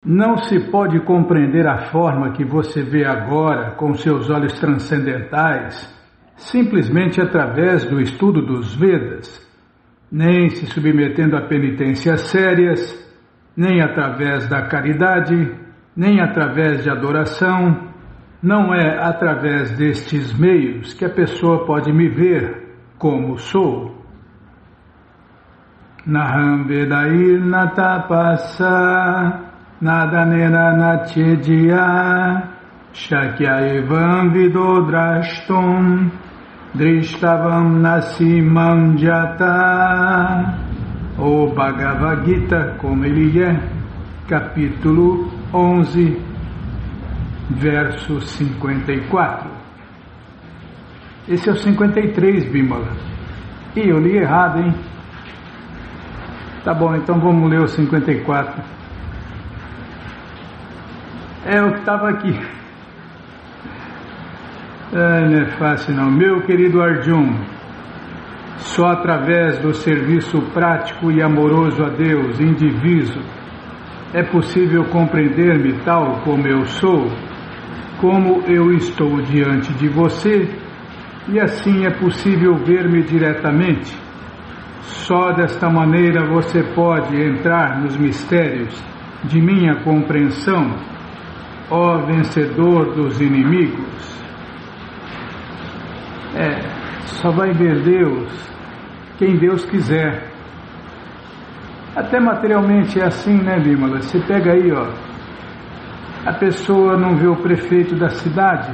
Não se pode compreender a forma que você vê agora com seus olhos transcendentais simplesmente através do estudo dos Vedas, nem se submetendo a penitências sérias, nem através da caridade, nem através de adoração. Não é através destes meios que a pessoa pode me ver como sou. Naham Vedair Natapasa Nadanera Natyedia Shakya Evam Vidodrashtum Drishtavam Nasimam Jata. O Bhagavad Gita, como ele é, capítulo 11, verso 54. Esse é o 53, Bimala. Ih, eu li errado, hein? Tá bom, então vamos ler o 54. É o que estava aqui. Não é fácil não. Meu querido Arjun, só através do serviço prático e amoroso a Deus, indiviso, é possível compreender-me tal como eu sou, como eu estou diante de você, e assim é possível ver-me diretamente. Só desta maneira você pode entrar nos mistérios de minha compreensão, ó vencedor dos inimigos. Só vai ver Deus quem Deus quiser. Até materialmente é assim, né, Bímola? Você pega aí, ó, a pessoa não vê o prefeito da cidade.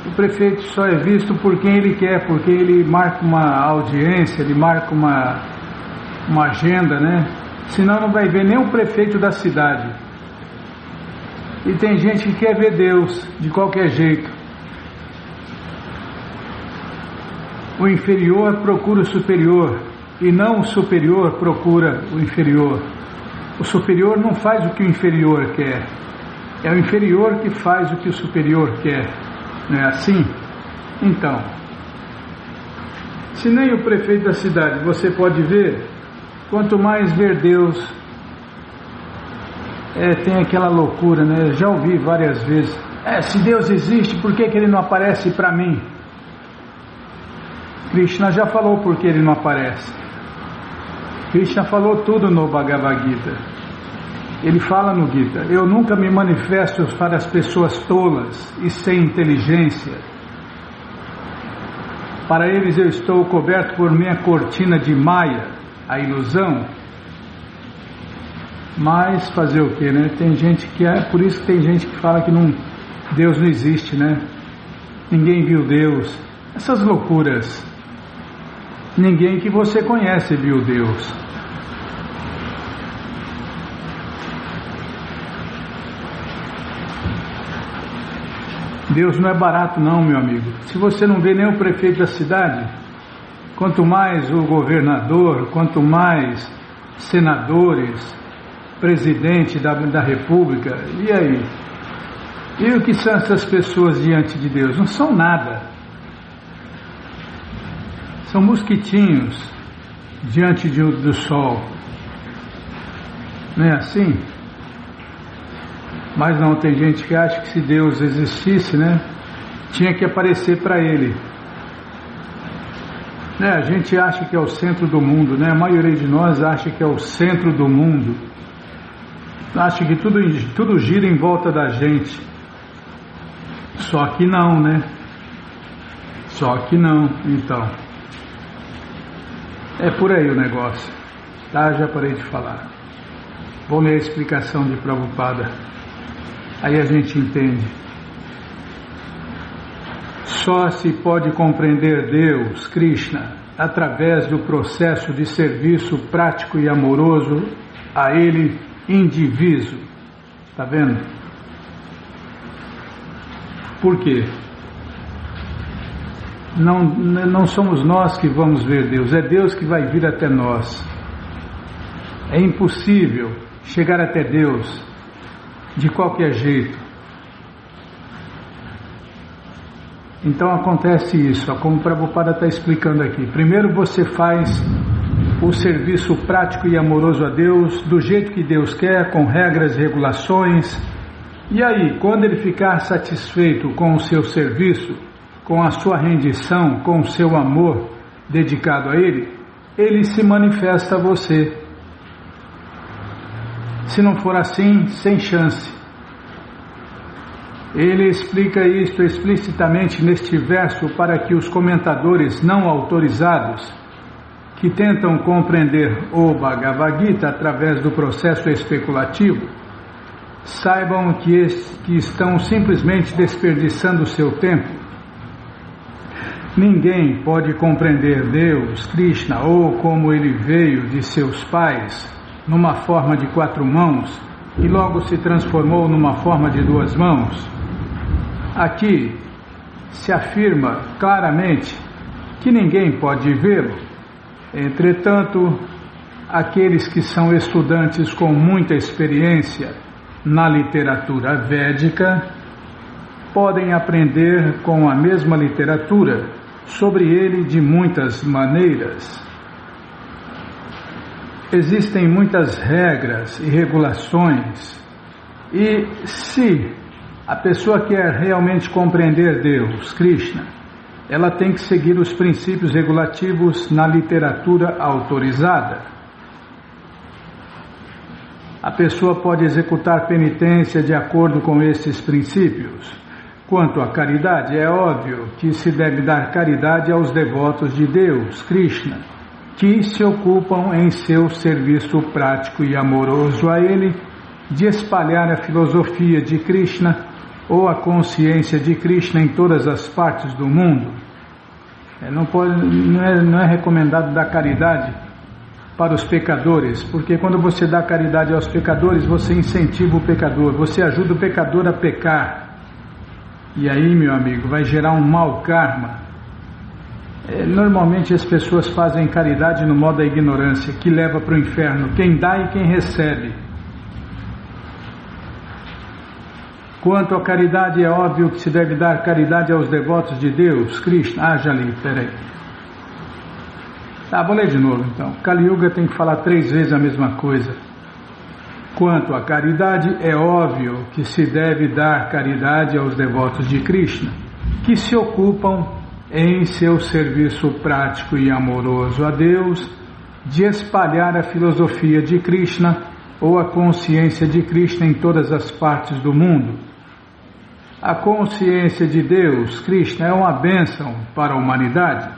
O prefeito só é visto por quem ele quer, porque ele marca uma audiência, ele marca uma agenda, né? Senão não vai ver nem o prefeito da cidade. E tem gente que quer ver Deus de qualquer jeito. O inferior procura o superior, e não o superior procura o inferior. O superior não faz o que o inferior quer, é o inferior que faz o que o superior quer. Não é assim? Então, se nem o prefeito da cidade você pode ver, quanto mais ver Deus. Tem aquela loucura, né? Eu já ouvi várias vezes. Se Deus existe, por que ele não aparece para mim? Krishna já falou por que ele não aparece. Krishna falou tudo no Bhagavad Gita. Ele fala no Gita: eu nunca me manifesto para as pessoas tolas e sem inteligência. Para eles eu estou coberto por minha cortina de Maya, a ilusão. Mas fazer o que, né? Tem gente que por isso que tem gente que fala que Deus não existe, né? Ninguém viu Deus. Essas loucuras. Ninguém que você conhece viu Deus. Deus não é barato não, meu amigo. Se você não vê nem o prefeito da cidade, quanto mais o governador, quanto mais senadores, presidente da república, e aí? E o que são essas pessoas diante de Deus? Não são nada. São mosquitinhos diante do sol. Não é assim? Mas não, tem gente que acha que se Deus existisse, né, tinha que aparecer para ele. A gente acha que é o centro do mundo, né? A maioria de nós acha que é o centro do mundo. Acha que tudo gira em volta da gente. Só que não, né? Só que não, então. É por aí o negócio. Tá? Já parei de falar. Vou ler a explicação de Prabhupada. Aí a gente entende. Só se pode compreender Deus, Krishna, através do processo de serviço prático e amoroso a Ele indiviso. Está vendo? Por quê? Não somos nós que vamos ver Deus, é Deus que vai vir até nós. É impossível chegar até Deus de qualquer jeito. Então acontece isso, como o Prabhupada está explicando aqui. Primeiro você faz o serviço prático e amoroso a Deus, do jeito que Deus quer, com regras e regulações. E aí, quando ele ficar satisfeito com o seu serviço, com a sua rendição, com o seu amor dedicado a ele, ele se manifesta a você. Se não for assim, sem chance. Ele explica isto explicitamente neste verso para que os comentadores não autorizados, que tentam compreender o Bhagavad Gita através do processo especulativo, saibam que estão simplesmente desperdiçando o seu tempo. Ninguém pode compreender Deus, Krishna, ou como ele veio de seus pais, numa forma de 4 mãos, e logo se transformou numa forma de 2 mãos. Aqui se afirma claramente que ninguém pode vê-lo. Entretanto, aqueles que são estudantes com muita experiência na literatura védica podem aprender com a mesma literatura sobre ele de muitas maneiras. Existem muitas regras e regulações, e se a pessoa quer realmente compreender Deus, Krishna, ela tem que seguir os princípios regulativos na literatura autorizada. A pessoa pode executar penitência de acordo com esses princípios. Quanto à caridade, é óbvio que se deve dar caridade aos devotos de Deus, Krishna, que se ocupam em seu serviço prático e amoroso a Ele, de espalhar a filosofia de Krishna ou a consciência de Krishna em todas as partes do mundo. Não é recomendado dar caridade para os pecadores, porque quando você dá caridade aos pecadores, você incentiva o pecador, você ajuda o pecador a pecar. E aí, meu amigo, vai gerar um mau karma. Normalmente as pessoas fazem caridade no modo da ignorância, que leva para o inferno quem dá e quem recebe. Quanto à caridade, é óbvio que se deve dar caridade aos devotos de Deus, Krishna. Já li, peraí. Vou ler de novo então. Kali Yuga tem que falar 3 vezes a mesma coisa. Quanto à caridade, é óbvio que se deve dar caridade aos devotos de Krishna, que se ocupam em seu serviço prático e amoroso a Deus, de espalhar a filosofia de Krishna ou a consciência de Krishna em todas as partes do mundo. A consciência de Deus, Krishna, é uma bênção para a humanidade.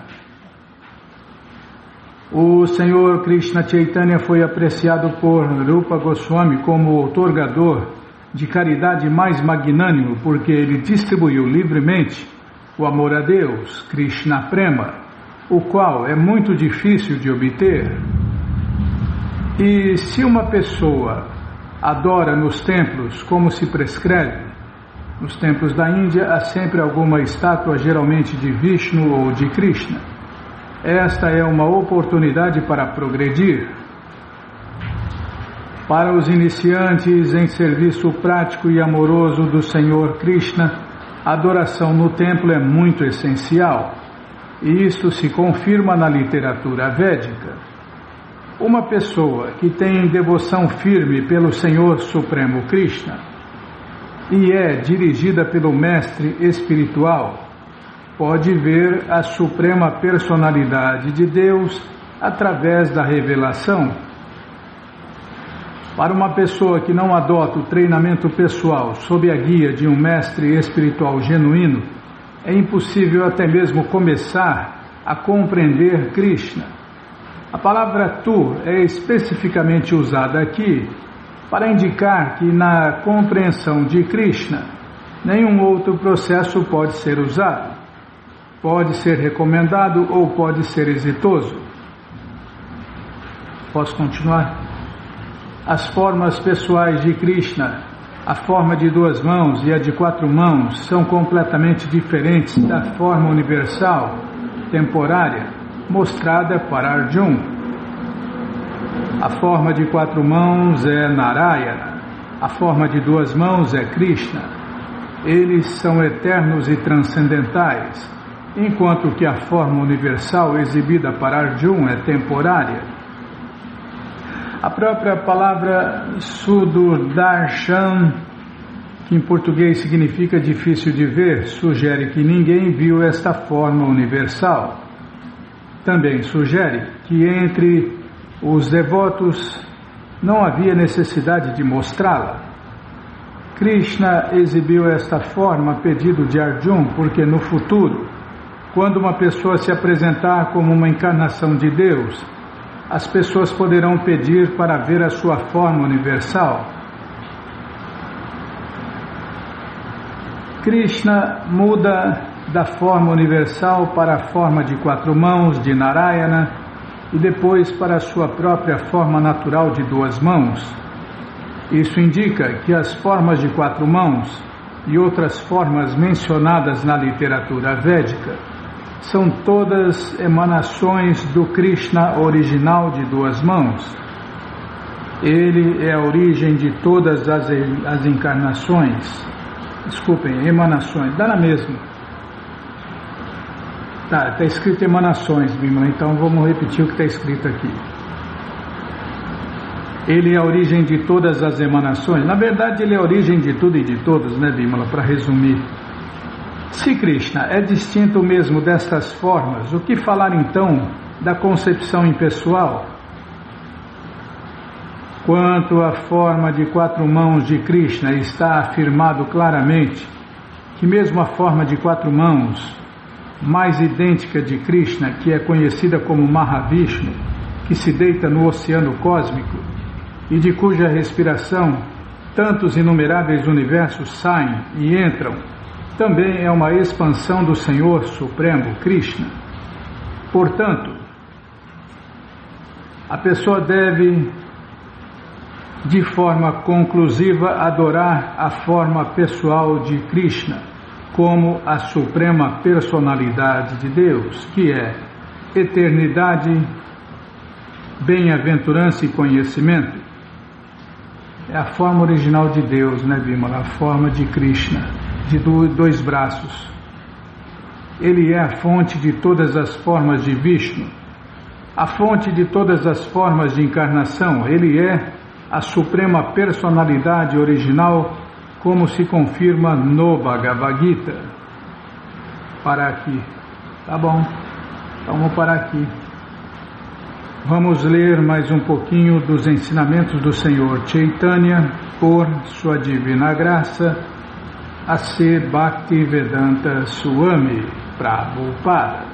O Senhor Krishna Chaitanya foi apreciado por Rupa Goswami como o outorgador de caridade mais magnânimo, porque ele distribuiu livremente o amor a Deus, Krishna Prema, o qual é muito difícil de obter. E se uma pessoa adora nos templos como se prescreve, nos templos da Índia há sempre alguma estátua, geralmente de Vishnu ou de Krishna. Esta é uma oportunidade para progredir. Para os iniciantes em serviço prático e amoroso do Senhor Krishna, a adoração no templo é muito essencial, e isto se confirma na literatura védica. Uma pessoa que tem devoção firme pelo Senhor Supremo Krishna e é dirigida pelo Mestre Espiritual, pode ver a Suprema Personalidade de Deus através da revelação. Para uma pessoa que não adota o treinamento pessoal sob a guia de um mestre espiritual genuíno, é impossível até mesmo começar a compreender Krishna. A palavra tu é especificamente usada aqui para indicar que na compreensão de Krishna, nenhum outro processo pode ser usado. Pode ser recomendado ou pode ser exitoso. Posso continuar? As formas pessoais de Krishna, a forma de 2 mãos e a de 4 mãos, são completamente diferentes da forma universal, temporária, mostrada para Arjuna. A forma de 4 mãos é Narayana, a forma de 2 mãos é Krishna. Eles são eternos e transcendentais, enquanto que a forma universal exibida para Arjuna é temporária. A própria palavra Sudarshan, que em português significa difícil de ver, sugere que ninguém viu esta forma universal. Também sugere que entre os devotos não havia necessidade de mostrá-la. Krishna exibiu esta forma a pedido de Arjuna porque no futuro, quando uma pessoa se apresentar como uma encarnação de Deus, as pessoas poderão pedir para ver a sua forma universal. Krishna muda da forma universal para a forma de 4 mãos de Narayana e depois para a sua própria forma natural de 2 mãos. Isso indica que as formas de 4 mãos e outras formas mencionadas na literatura védica são todas emanações do Krishna original de 2 mãos. Ele é a origem de todas as encarnações. Desculpem, emanações. Dá na mesma. Está escrito emanações, Bimala, então vamos repetir o que está escrito aqui. Ele é a origem de todas as emanações. Na verdade, ele é a origem de tudo e de todos, né, Bimala, para resumir. Se Krishna é distinto mesmo destas formas, o que falar então da concepção impessoal? Quanto à forma de 4 mãos de Krishna, está afirmado claramente que mesmo a forma de 4 mãos, mais idêntica de Krishna, que é conhecida como Mahavishnu, que se deita no oceano cósmico e de cuja respiração tantos inumeráveis universos saem e entram, também é uma expansão do Senhor Supremo, Krishna. Portanto, a pessoa deve, de forma conclusiva, adorar a forma pessoal de Krishna como a suprema personalidade de Deus, que é eternidade, bem-aventurança e conhecimento. É a forma original de Deus, né, Bimala? A forma de Krishna, de 2 braços. Ele é a fonte de todas as formas de Vishnu, a fonte de todas as formas de encarnação. Ele é a suprema personalidade original, como se confirma no Bhagavad Gita. Parar aqui. Tá bom. Então vamos parar aqui. Vamos ler mais um pouquinho dos ensinamentos do Senhor Chaitanya, por sua divina graça, A.C. Bhaktivedanta Swami Prabhupada.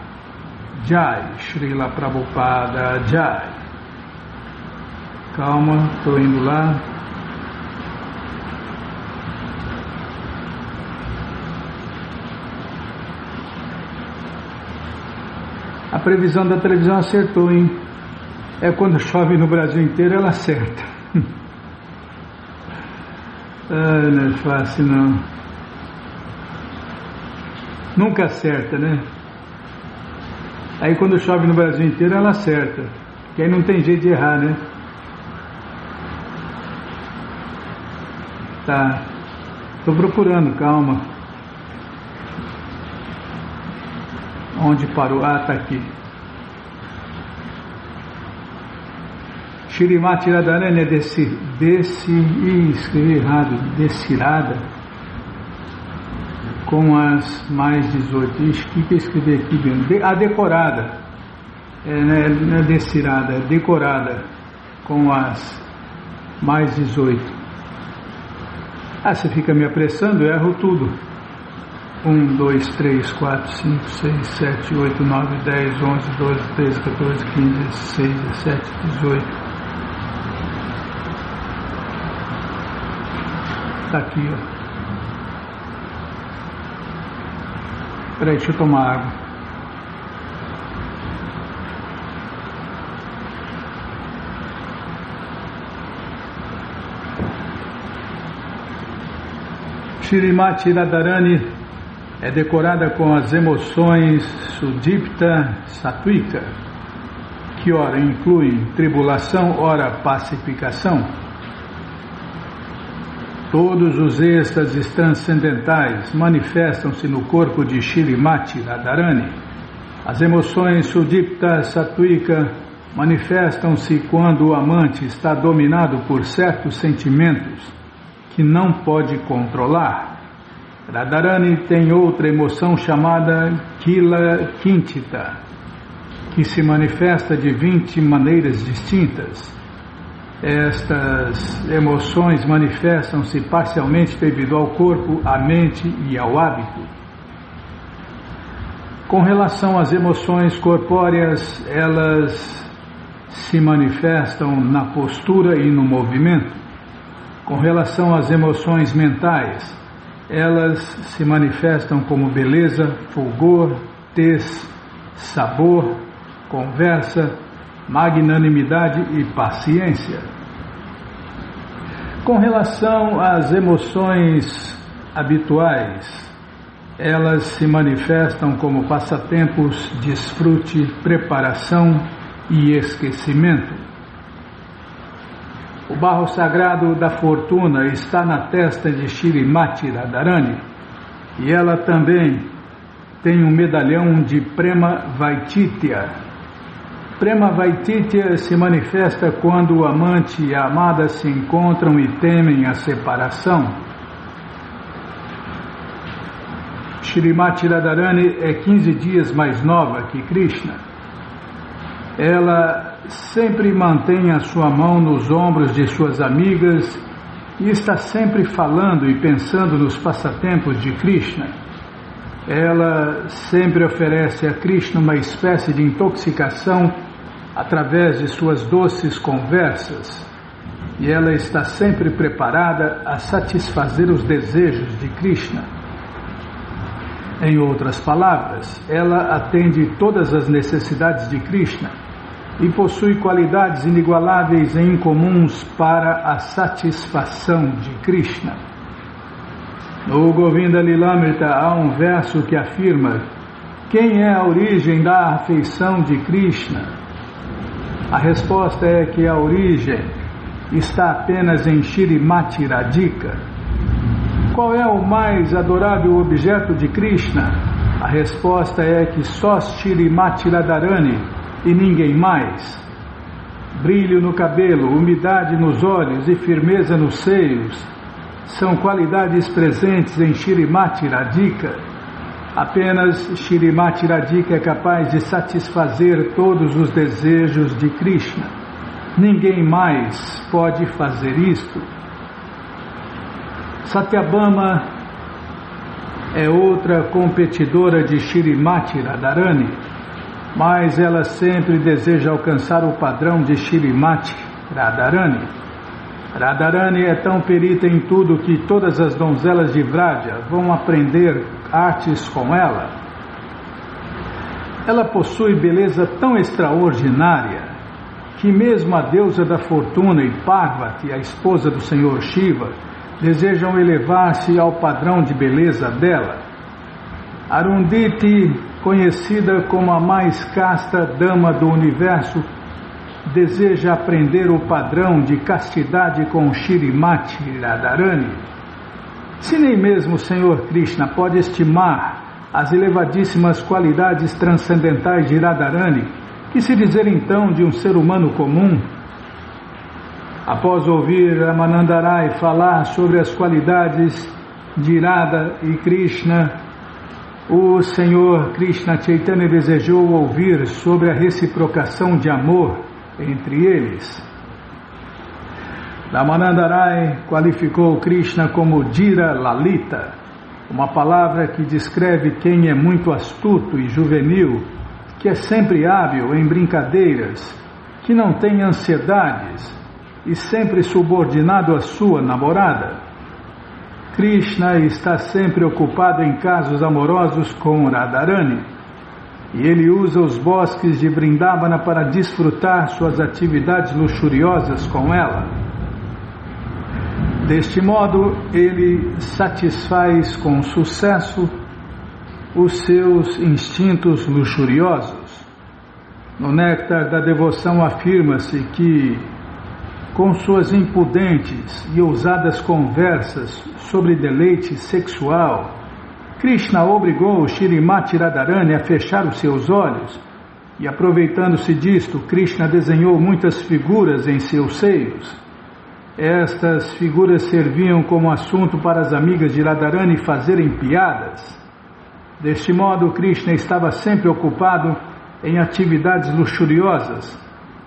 Jai, Srila Prabhupada Jai. Calma, estou indo lá. A previsão da televisão acertou, hein? É quando chove no Brasil inteiro, ela acerta. Não é fácil, não. Nunca acerta, né? Aí quando chove no Brasil inteiro, ela acerta. Que aí não tem jeito de errar, né? Tá. Estou procurando, calma. Onde parou? Ah, tá aqui. Shrimati Radharani é escrevi errado, descirada, com as mais 18. Ixi, o que eu escrevi aqui dentro? A decorada. Não é descirada, é decorada, com as mais 18. Você fica me apressando, eu erro tudo. 1, 2, 3, 4, 5, 6, 7, 8, 9, 10, 11, 12, 13, 14, 15, 16, 17, 18. Está aqui, ó. Peraí, deixa eu tomar água. Shrimati Radharani é decorada com as emoções Sudipta Sattwika, que ora incluem tribulação, ora pacificação. Todos os êxtases transcendentais manifestam-se no corpo de Shrimati Radharani. As emoções Sudipta Sattwika manifestam-se quando o amante está dominado por certos sentimentos que não pode controlar. Radharani tem outra emoção chamada Kila Kintita, que se manifesta de 20 maneiras distintas. Estas emoções manifestam-se parcialmente devido ao corpo, à mente e ao hábito. Com relação às emoções corpóreas, elas se manifestam na postura e no movimento. Com relação às emoções mentais, elas se manifestam como beleza, fulgor, tez, sabor, conversa, magnanimidade e paciência. Com relação às emoções habituais, elas se manifestam como passatempos, desfrute, preparação e esquecimento. O barro sagrado da fortuna está na testa de Shrimati Radharani e ela também tem um medalhão de Prema Vaititya. Prema Vaititya se manifesta quando o amante e a amada se encontram e temem a separação. Shrimati Radharani é 15 dias mais nova que Krishna. Ela sempre mantém a sua mão nos ombros de suas amigas e está sempre falando e pensando nos passatempos de Krishna. Ela sempre oferece a Krishna uma espécie de intoxicação através de suas doces conversas e ela está sempre preparada a satisfazer os desejos de Krishna. Em outras palavras, ela atende todas as necessidades de Krishna e possui qualidades inigualáveis e incomuns para a satisfação de Krishna. No Govinda Lilamrita há um verso que afirma: quem é a origem da afeição de Krishna? A resposta é que a origem está apenas em Shrimati Radhika. Qual é o mais adorável objeto de Krishna? A resposta é que só Shrimati Radharani e ninguém mais. Brilho no cabelo, umidade nos olhos e firmeza nos seios são qualidades presentes em Shrimati Radhika. Apenas Shrimati Radhika é capaz de satisfazer todos os desejos de Krishna. Ninguém mais pode fazer isto. Satyabhama é outra competidora de Shrimati Radharani, mas ela sempre deseja alcançar o padrão de Shrimati Radharani. Radharani é tão perita em tudo que todas as donzelas de Vraja vão aprender artes com ela. Ela possui beleza tão extraordinária que mesmo a deusa da fortuna e Parvati, a esposa do Senhor Shiva, desejam elevar-se ao padrão de beleza dela. Arundhati, conhecida como a mais casta dama do universo, deseja aprender o padrão de castidade com Shrimati Radharani. Se nem mesmo o Senhor Krishna pode estimar as elevadíssimas qualidades transcendentais de Radharani, que se dizer então de um ser humano comum? Após ouvir Ramanandarai falar sobre as qualidades de Radha e Krishna, o Senhor Krishna Chaitanya desejou ouvir sobre a reciprocação de amor entre eles. Ramanandarai qualificou Krishna como Dhira Lalita, uma palavra que descreve quem é muito astuto e juvenil, que é sempre hábil em brincadeiras, que não tem ansiedades e sempre subordinado à sua namorada. Krishna está sempre ocupado em casos amorosos com Radharani e ele usa os bosques de Vrindavana para desfrutar suas atividades luxuriosas com ela. Deste modo, ele satisfaz com sucesso os seus instintos luxuriosos. No Néctar da Devoção afirma-se que, com suas impudentes e ousadas conversas sobre deleite sexual, Krishna obrigou Shrimati Radharani a fechar os seus olhos E aproveitando-se disto, Krishna desenhou muitas figuras em seus seios. Estas figuras serviam como assunto para as amigas de Radharani fazerem piadas. Deste modo, Krishna estava sempre ocupado em atividades luxuriosas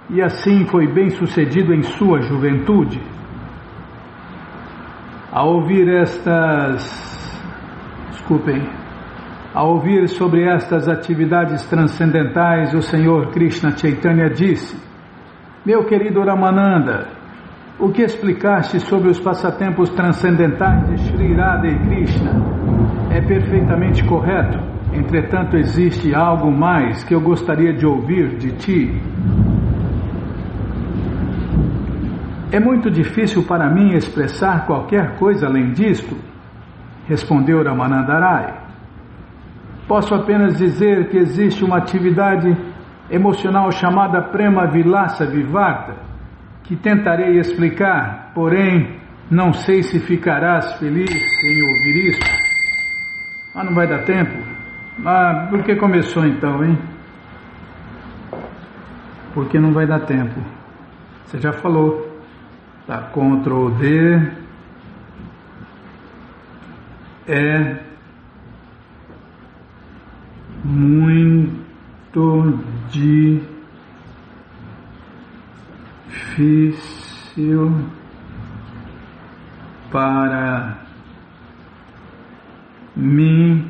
e assim foi bem sucedido em sua juventude. Ao ouvir sobre estas atividades transcendentais, o Senhor Krishna Chaitanya disse: Meu querido Ramananda, o que explicaste sobre os passatempos transcendentais de Shri Radha e Krishna é perfeitamente correto. Entretanto, existe algo mais que eu gostaria de ouvir de ti. É muito difícil para mim expressar qualquer coisa além disto, respondeu Ramananda Rai. Posso apenas dizer que existe uma atividade emocional chamada Prema Vilasa Vivarta, que tentarei explicar, porém não sei se ficarás feliz em ouvir isso. Mas não vai dar tempo? Por que começou então, hein? Porque não vai dar tempo. Você já falou. Tá, Ctrl D. É muito difícil para mim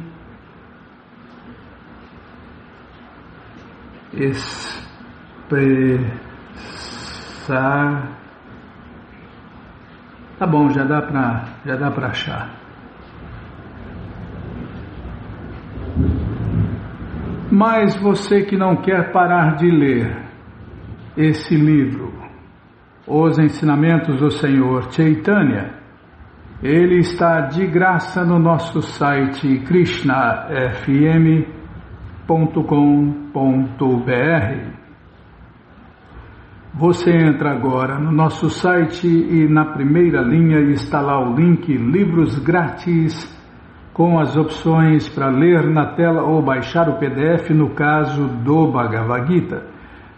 expressar. Tá bom, já dá para achar. Mas você que não quer parar de ler esse livro, Os Ensinamentos do Senhor Chaitanya, ele está de graça no nosso site krishnafm.com.br. Você entra agora no nosso site e na primeira linha está lá o link Livros Grátis, com as opções para ler na tela ou baixar o PDF no caso do Bhagavad Gita.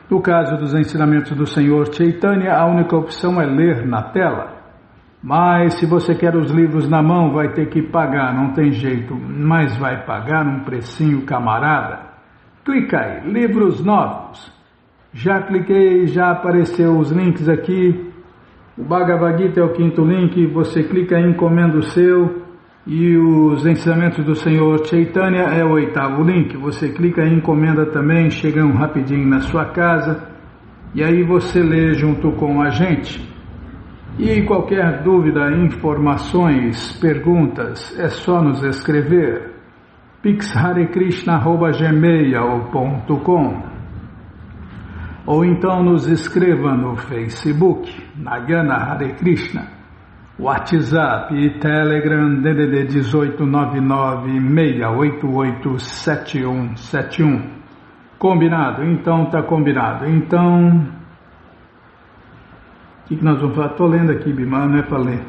No caso dos ensinamentos do Senhor Chaitanya, a única opção é ler na tela. Mas se você quer os livros na mão, vai ter que pagar, não tem jeito, mas vai pagar um precinho camarada. Clica aí, livros novos. Já cliquei, já apareceu os links aqui. O Bhagavad Gita é o 5º link, você clica em encomenda o seu. E os ensinamentos do Senhor Chaitanya é o 8º link. Você clica em encomenda também, chegam rapidinho na sua casa. E aí você lê junto com a gente. E qualquer dúvida, informações, perguntas, é só nos escrever. pixharekrishna@gmail.com ou então nos escreva no Facebook, Nayana Hare Krishna, WhatsApp e Telegram DDD 1899-688-7171. Combinado? Então tá combinado. Então, o que nós vamos falar? Estou lendo aqui, Bimar, não é para ler.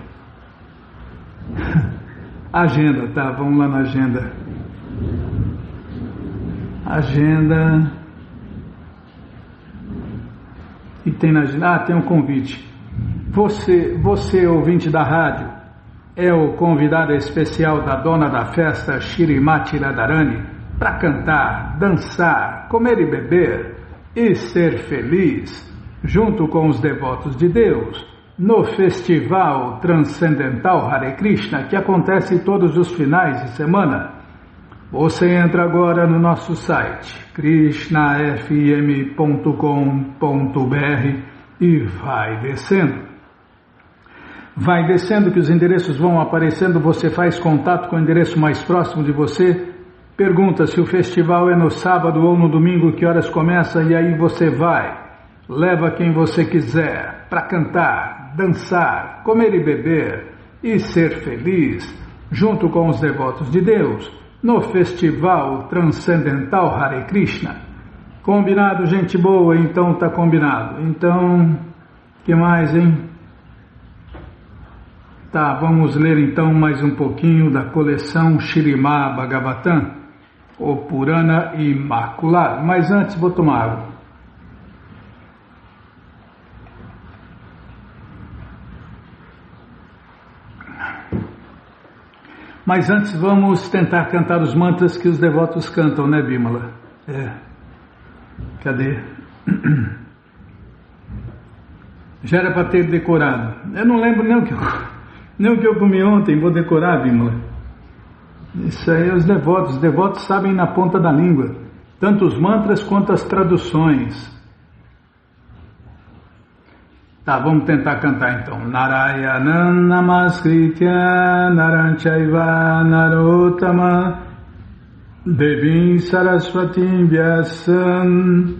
Agenda, tá? Vamos lá na agenda. Agenda. E tem na agenda. Tem um convite. Você, ouvinte da rádio, é o convidado especial da dona da festa, Shrimati Radharani, para cantar, dançar, comer e beber e ser feliz, junto com os devotos de Deus, no Festival Transcendental Hare Krishna, que acontece todos os finais de semana. Você entra agora no nosso site, krishnafm.com.br e vai descendo. Vai descendo que os endereços vão aparecendo, você faz contato com o endereço mais próximo de você, pergunta se o festival é no sábado ou no domingo, que horas começa, e aí você vai. Leva quem você quiser para cantar, dançar, comer e beber e ser feliz, junto com os devotos de Deus, no Festival Transcendental Hare Krishna. Combinado, gente boa? Então tá combinado. Então, que mais, hein? Tá, vamos ler então mais um pouquinho da coleção Śrīmad Bhagavatam, o Purana Imaculado. Mas antes vou tomar água. Mas antes vamos tentar cantar os mantras que os devotos cantam, né, Bímola? Cadê? Já era para ter decorado. Eu não lembro nem o que eu comi ontem, vou decorar, Bímola. Isso aí os devotos sabem na ponta da língua, tanto os mantras quanto as traduções. Tá, vamos tentar cantar então. Narayanam namaskritya naranchaiva narottama devim saraswatim vyasam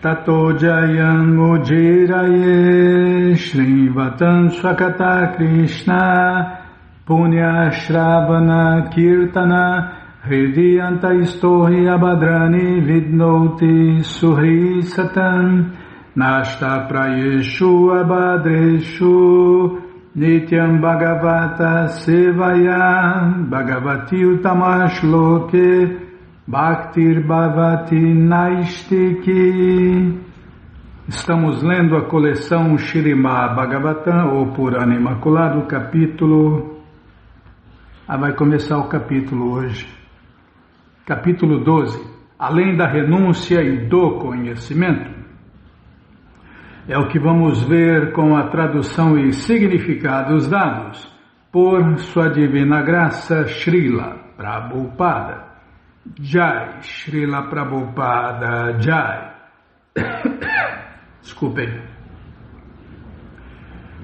tato jayam ujiraye shrivatam swakata krishna punya shravana kirtana hridiyanta istohi abadrani vidnoti suhri satam Nashta prayeshu abadreshu nityam bhagavata sevaya bhagavati utamash loke bhaktir bhavati naistiki. Estamos lendo a coleção Śrīmad Bhagavatam, ou Purana Imaculado, capítulo... vai começar o capítulo hoje. Capítulo 12. Além da renúncia e do conhecimento. É o que vamos ver com a tradução e significados dados por Sua Divina Graça Srila Prabhupada. Jai, Srila Prabhupada, Jai. Desculpem.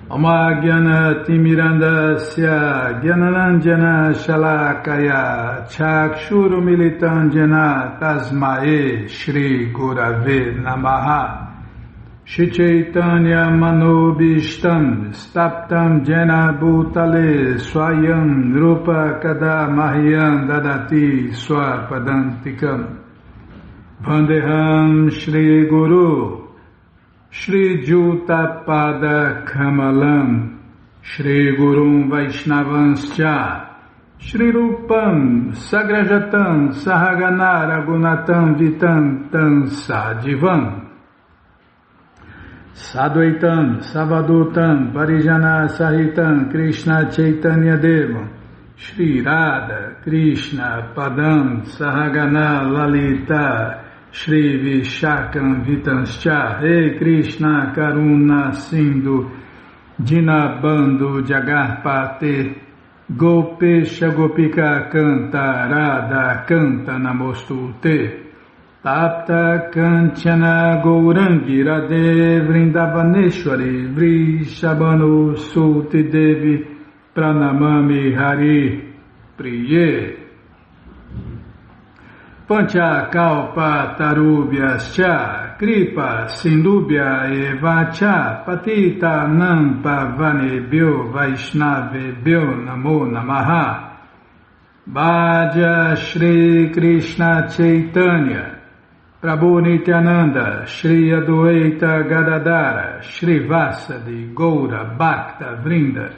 Oma Gyana Timirandasya Gyananandjana Shalakaya Chakshuru Militandjana Tasmae Shri Gurave Namaha Shri Chaitanya Manobishtam Staptam Jena Bhutale Swayam Rupa Kada Mahyam Dadati Swapadantikam Vandeham Shri Guru Shri Jutapada Kamalam Shri Gurum Vaishnavanscha Shri Rupam Sagrajatam Sahagana Ragunatam Vitam Tam Sadivam Sadvaitam, Savadutam, Parijana Sahitam, Krishna Chaitanya Deva, Shri Radha, Krishna, Padam, Sahagana Lalita, Shri Vishakam Vitanscha, Rei Krishna Karuna Sindhu, Dinabando Jagarpate, Gopesha Gopika Canta, Radha Canta Namostute, Tapta Kanchana Gourangi Radhe Vrindavaneshwari Vrishabhanu Suti Devi Pranamami Hari Priye Pancha Kalpa Tarubhyascha Kripa Sindubhya Evacha Patita Nampa Vanebhyo Vaishnavebhyo Namo Namaha Bhaja Shri Krishna Chaitanya Prabhu Nityananda, Shri Adwaita Gadadara, Shri Vasadi, Goura, Bhakta, Vrinda,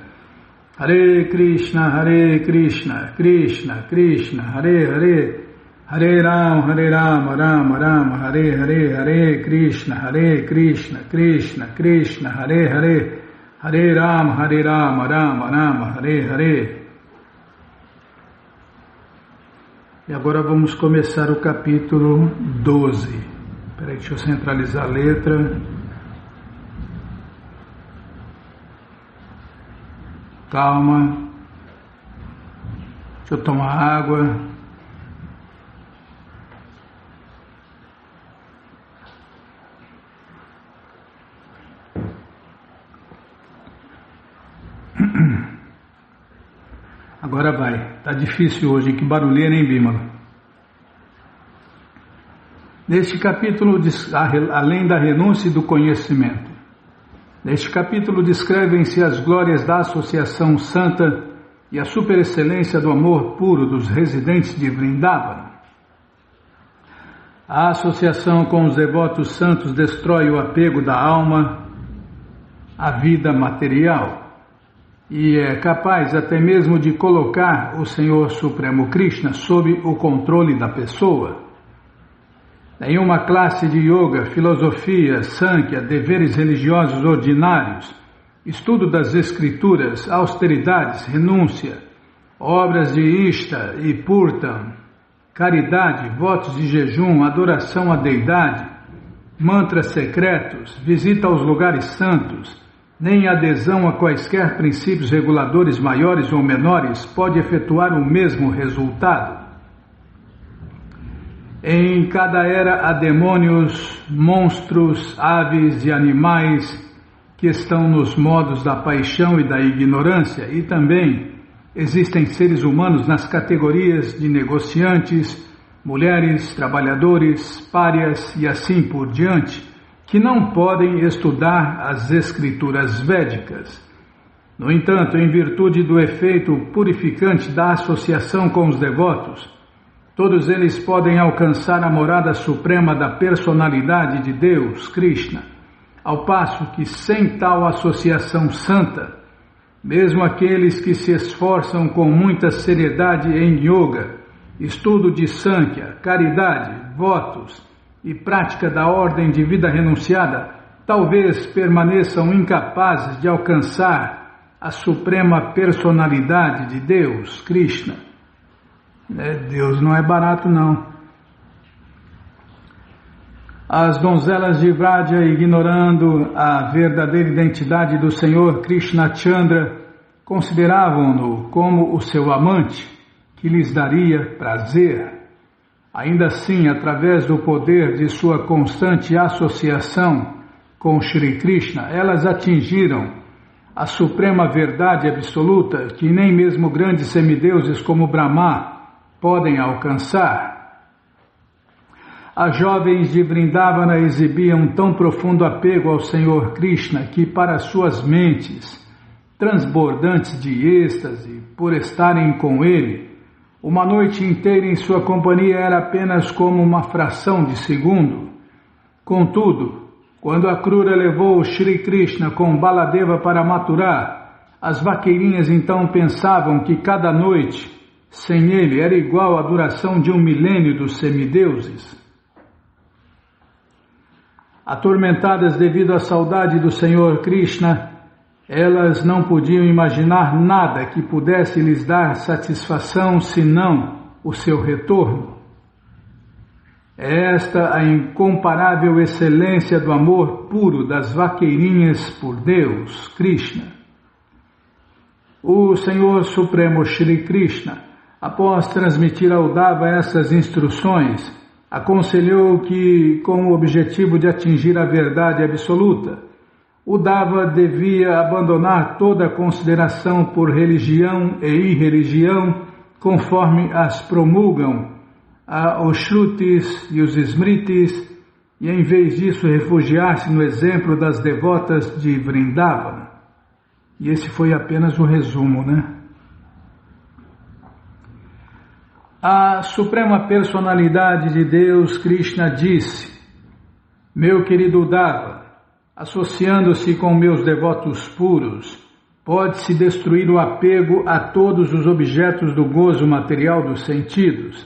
Hare Krishna, Krishna, Krishna, Hare Hare, Hare Ram, Rama Rama, Hare Hare, Hare Krishna, Krishna, Krishna, Hare Hare, Hare Ram, Rama Rama, Hare Hare. E agora vamos começar o capítulo 12. Espera aí, deixa eu centralizar a letra. Calma. Deixa eu tomar água. Agora vai, tá difícil hoje, que barulheira, hein, Bímola? Neste capítulo, além da renúncia e do conhecimento, neste capítulo descrevem-se as glórias da associação santa e a superexcelência do amor puro dos residentes de Vrindavana. A associação com os devotos santos destrói o apego da alma à vida material. e é capaz até mesmo de colocar o Senhor Supremo Krishna sob o controle da pessoa. Em uma classe de yoga, filosofia, sankhya, deveres religiosos ordinários, estudo das escrituras, austeridades, renúncia, obras de Ishta e Purtam, caridade, votos de jejum, adoração à deidade, mantras secretos, visita aos lugares santos, nem adesão a quaisquer princípios reguladores maiores ou menores pode efetuar o mesmo resultado. Em cada era há demônios, monstros, aves e animais que estão nos modos da paixão e da ignorância, e também existem seres humanos nas categorias de negociantes, mulheres, trabalhadores, párias e assim por diante, que não podem estudar as escrituras védicas. No entanto, em virtude do efeito purificante da associação com os devotos, todos eles podem alcançar a morada suprema da personalidade de Deus, Krishna, ao passo que sem tal associação santa, mesmo aqueles que se esforçam com muita seriedade em yoga, estudo de Sankhya, caridade, votos e prática da ordem de vida renunciada, talvez permaneçam incapazes de alcançar a suprema personalidade de Deus, Krishna. Deus não é barato, não. As donzelas de Vraja, ignorando a verdadeira identidade do Senhor Krishna Chandra, consideravam-no como o seu amante, que lhes daria prazer. Ainda assim, através do poder de sua constante associação com Shri Krishna, elas atingiram a suprema verdade absoluta que nem mesmo grandes semideuses como Brahma podem alcançar. As jovens de Vrindavana exibiam tão profundo apego ao Senhor Krishna que, para suas mentes transbordantes de êxtase por estarem com ele, uma noite inteira em sua companhia era apenas como uma fração de segundo. Contudo, quando a Krura levou Shri Krishna com Baladeva para Mathura, as vaqueirinhas então pensavam que cada noite sem ele era igual à duração de 1 milênio dos semideuses. Atormentadas devido à saudade do Senhor Krishna, elas não podiam imaginar nada que pudesse lhes dar satisfação senão o seu retorno. É esta a incomparável excelência do amor puro das vaqueirinhas por Deus, Krishna. O Senhor Supremo Shri Krishna, após transmitir ao Uddhava essas instruções, aconselhou que, com o objetivo de atingir a verdade absoluta, Uddhava devia abandonar toda consideração por religião e irreligião, conforme as promulgam os Shrutis e os Smritis, e em vez disso refugiar-se no exemplo das devotas de Vrindavana. E esse foi apenas o resumo, né? A Suprema Personalidade de Deus, Krishna, disse: meu querido Uddhava, associando-se com meus devotos puros, pode-se destruir o apego a todos os objetos do gozo material dos sentidos.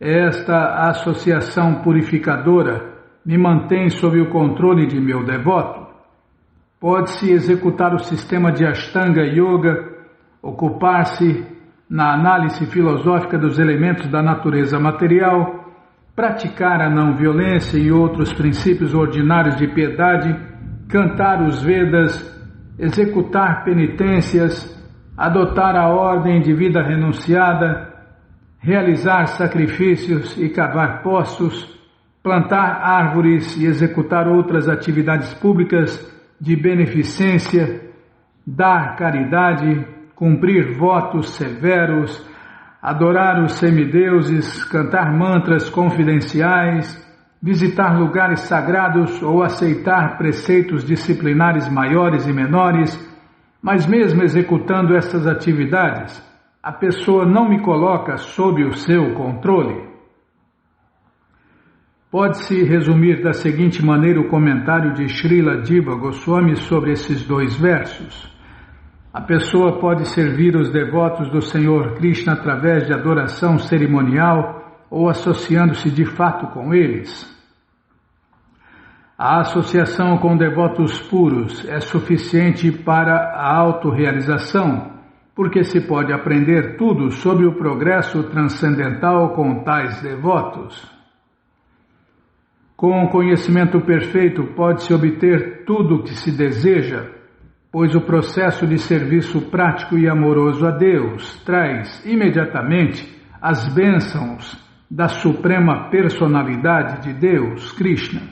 Esta associação purificadora me mantém sob o controle de meu devoto. Pode-se executar o sistema de Ashtanga Yoga, ocupar-se na análise filosófica dos elementos da natureza material, praticar a não violência e outros princípios ordinários de piedade, cantar os Vedas, executar penitências, adotar a ordem de vida renunciada, realizar sacrifícios e cavar poços, plantar árvores e executar outras atividades públicas de beneficência, dar caridade, cumprir votos severos, adorar os semideuses, cantar mantras confidenciais, visitar lugares sagrados ou aceitar preceitos disciplinares maiores e menores, mas mesmo executando essas atividades, a pessoa não me coloca sob o seu controle. Pode-se resumir da seguinte maneira o comentário de Srila Jiva Goswami sobre esses 2 versos. A pessoa pode servir os devotos do Senhor Krishna através de adoração cerimonial ou associando-se de fato com eles. A associação com devotos puros é suficiente para a autorrealização, porque se pode aprender tudo sobre o progresso transcendental com tais devotos. Com o conhecimento perfeito pode-se obter tudo o que se deseja, pois o processo de serviço prático e amoroso a Deus traz imediatamente as bênçãos da Suprema Personalidade de Deus, Krishna.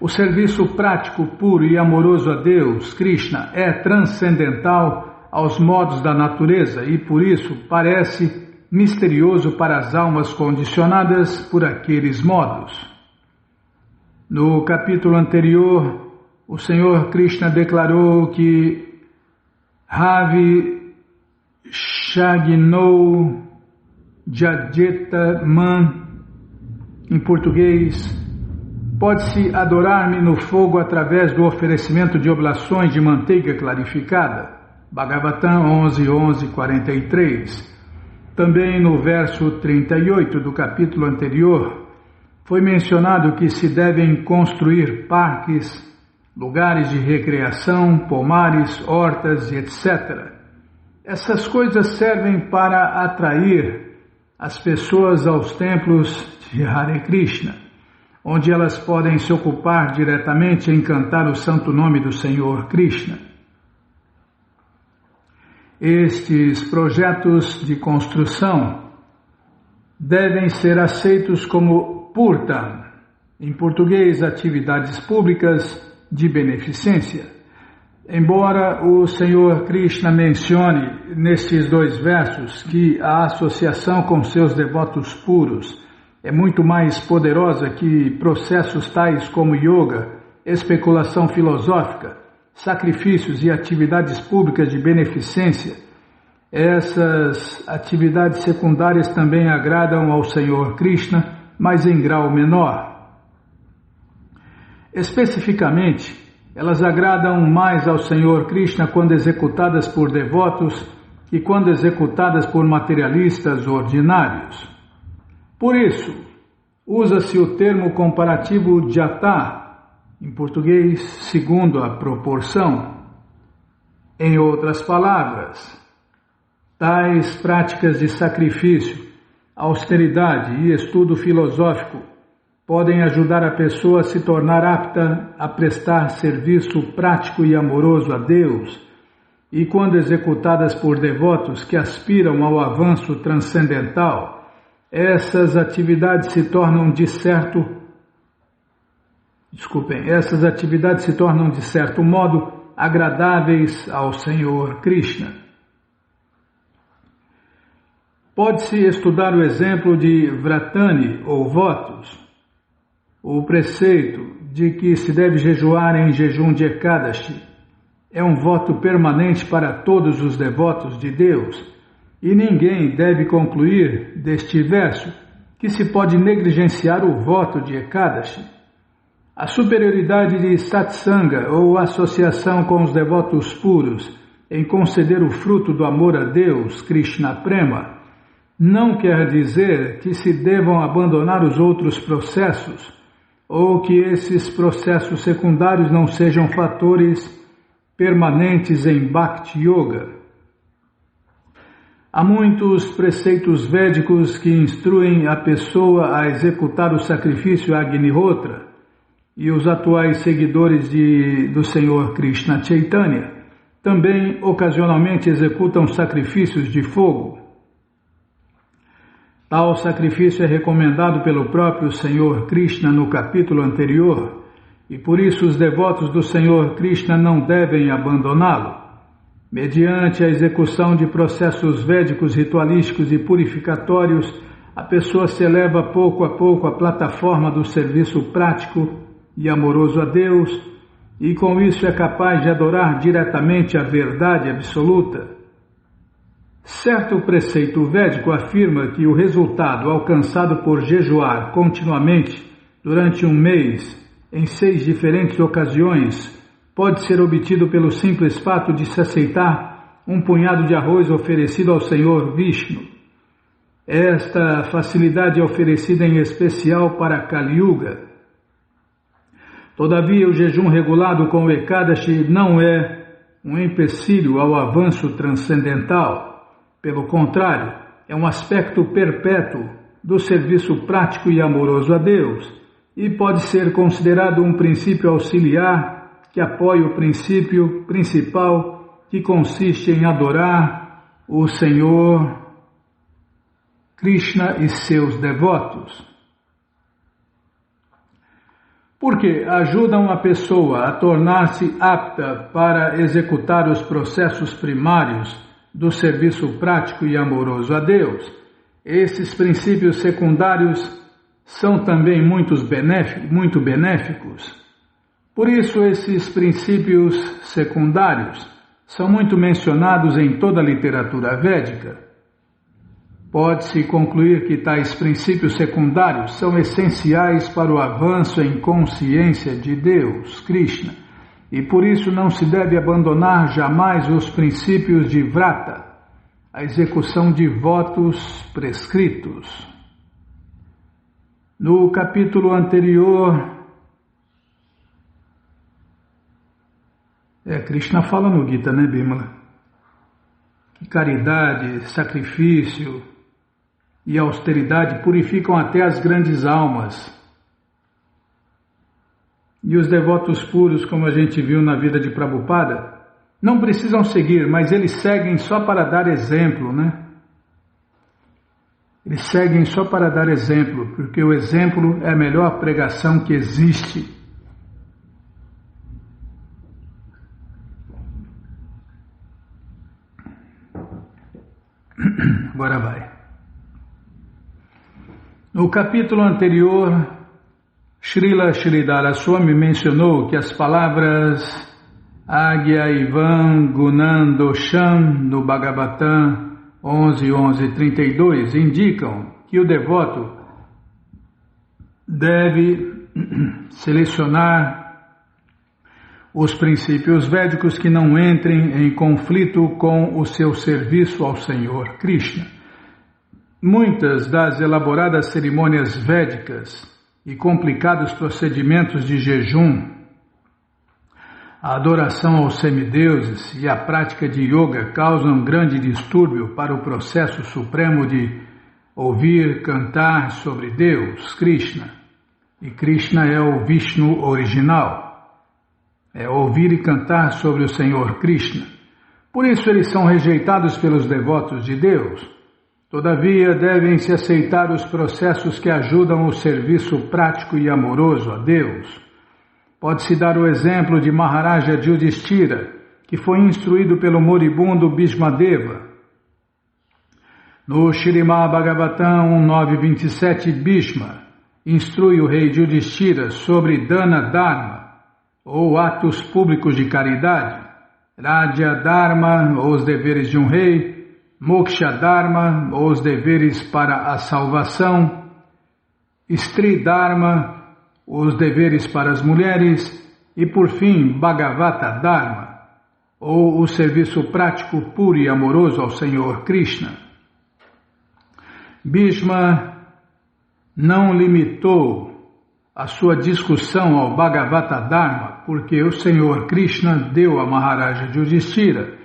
O serviço prático, puro e amoroso a Deus, Krishna, é transcendental aos modos da natureza e por isso parece misterioso para as almas condicionadas por aqueles modos. No capítulo anterior, o Senhor Krishna declarou que Ravi Shagno Jajeta Man, em português, pode-se adorar-me no fogo através do oferecimento de oblações de manteiga clarificada. Bhagavatam 11.11.43. Também no verso 38 do capítulo anterior, foi mencionado que se devem construir parques, lugares de recreação, pomares, hortas, etc. Essas coisas servem para atrair as pessoas aos templos de Hare Krishna, onde elas podem se ocupar diretamente em cantar o santo nome do Senhor Krishna. Estes projetos de construção devem ser aceitos como purtam, em português, atividades públicas de beneficência. Embora o Senhor Krishna mencione nestes dois versos que a associação com seus devotos puros é muito mais poderosa que processos tais como yoga, especulação filosófica, sacrifícios e atividades públicas de beneficência, essas atividades secundárias também agradam ao Senhor Krishna, mas em grau menor. Especificamente, elas agradam mais ao Senhor Krishna quando executadas por devotos que quando executadas por materialistas ordinários. Por isso, usa-se o termo comparativo jata, em português, segundo a proporção. Em outras palavras, tais práticas de sacrifício, austeridade e estudo filosófico podem ajudar a pessoa a se tornar apta a prestar serviço prático e amoroso a Deus, e quando executadas por devotos que aspiram ao avanço transcendental, essas atividades se tornam de certo modo agradáveis ao Senhor Krishna. Pode-se estudar o exemplo de Vratani ou votos, o preceito de que se deve jejuar em jejum de Ekadashi. É um voto permanente para todos os devotos de Deus, e ninguém deve concluir deste verso que se pode negligenciar o voto de Ekadashi. A superioridade de satsanga ou associação com os devotos puros em conceder o fruto do amor a Deus, Krishna Prema, não quer dizer que se devam abandonar os outros processos ou que esses processos secundários não sejam fatores permanentes em Bhakti Yoga. Há muitos preceitos védicos que instruem a pessoa a executar o sacrifício Agnihotra, e os atuais seguidores do Senhor Krishna Chaitanya também ocasionalmente executam sacrifícios de fogo. Tal sacrifício é recomendado pelo próprio Senhor Krishna no capítulo anterior, e por isso os devotos do Senhor Krishna não devem abandoná-lo. Mediante a execução de processos védicos, ritualísticos e purificatórios, a pessoa se eleva pouco a pouco à plataforma do serviço prático e amoroso a Deus, e com isso é capaz de adorar diretamente a verdade absoluta. Certo preceito védico afirma que o resultado alcançado por jejuar continuamente durante um mês, em 6 diferentes ocasiões, pode ser obtido pelo simples fato de se aceitar um punhado de arroz oferecido ao Senhor Vishnu. Esta facilidade é oferecida em especial para Kali Yuga. Todavia, o jejum regulado com o Ekadashi não é um empecilho ao avanço transcendental. Pelo contrário, é um aspecto perpétuo do serviço prático e amoroso a Deus e pode ser considerado um princípio auxiliar que apoia o princípio principal que consiste em adorar o Senhor Krishna e seus devotos. Porque ajudam a pessoa a tornar-se apta para executar os processos primários do serviço prático e amoroso a Deus. Esses princípios secundários são também muito benéficos. Por isso, esses princípios secundários são muito mencionados em toda a literatura védica. Pode-se concluir que tais princípios secundários são essenciais para o avanço em consciência de Deus, Krishna, e por isso não se deve abandonar jamais os princípios de Vrata, a execução de votos prescritos. No capítulo anterior, Krishna fala no Gita, né, Bimala? Que caridade, sacrifício e austeridade purificam até as grandes almas. E os devotos puros, como a gente viu na vida de Prabhupada, não precisam seguir, mas eles seguem só para dar exemplo, né? Eles seguem só para dar exemplo, porque o exemplo é a melhor pregação que existe. Agora vai. No capítulo anterior, Srila Sridhara Swami mencionou que as palavras Agya Ivan Gunan Dosham do Bhagavatam 11.11.32 indicam que o devoto deve selecionar os princípios védicos que não entrem em conflito com o seu serviço ao Senhor Krishna. Muitas das elaboradas cerimônias védicas e complicados procedimentos de jejum, a adoração aos semideuses e a prática de yoga causam grande distúrbio para o processo supremo de ouvir cantar sobre Deus, Krishna. E Krishna é o Vishnu original. É ouvir e cantar sobre o Senhor Krishna. Por isso eles são rejeitados pelos devotos de Deus. Todavia, devem-se aceitar os processos que ajudam o serviço prático e amoroso a Deus. Pode-se dar o exemplo de Maharaja Yudhishthira, que foi instruído pelo moribundo Bhishmadeva. No Śrīmad Bhagavatam 1.9.27, Bhishma instrui o rei Yudhishthira sobre Dana Dharma, ou atos públicos de caridade, Raja Dharma, ou os deveres de um rei, Moksha Dharma, ou os deveres para a salvação, Stri Dharma, os deveres para as mulheres, e por fim Bhagavata Dharma, ou o serviço prático puro e amoroso ao Senhor Krishna. Bhishma não limitou a sua discussão ao Bhagavata Dharma, porque o Senhor Krishna deu a Maharaja Yudhishthira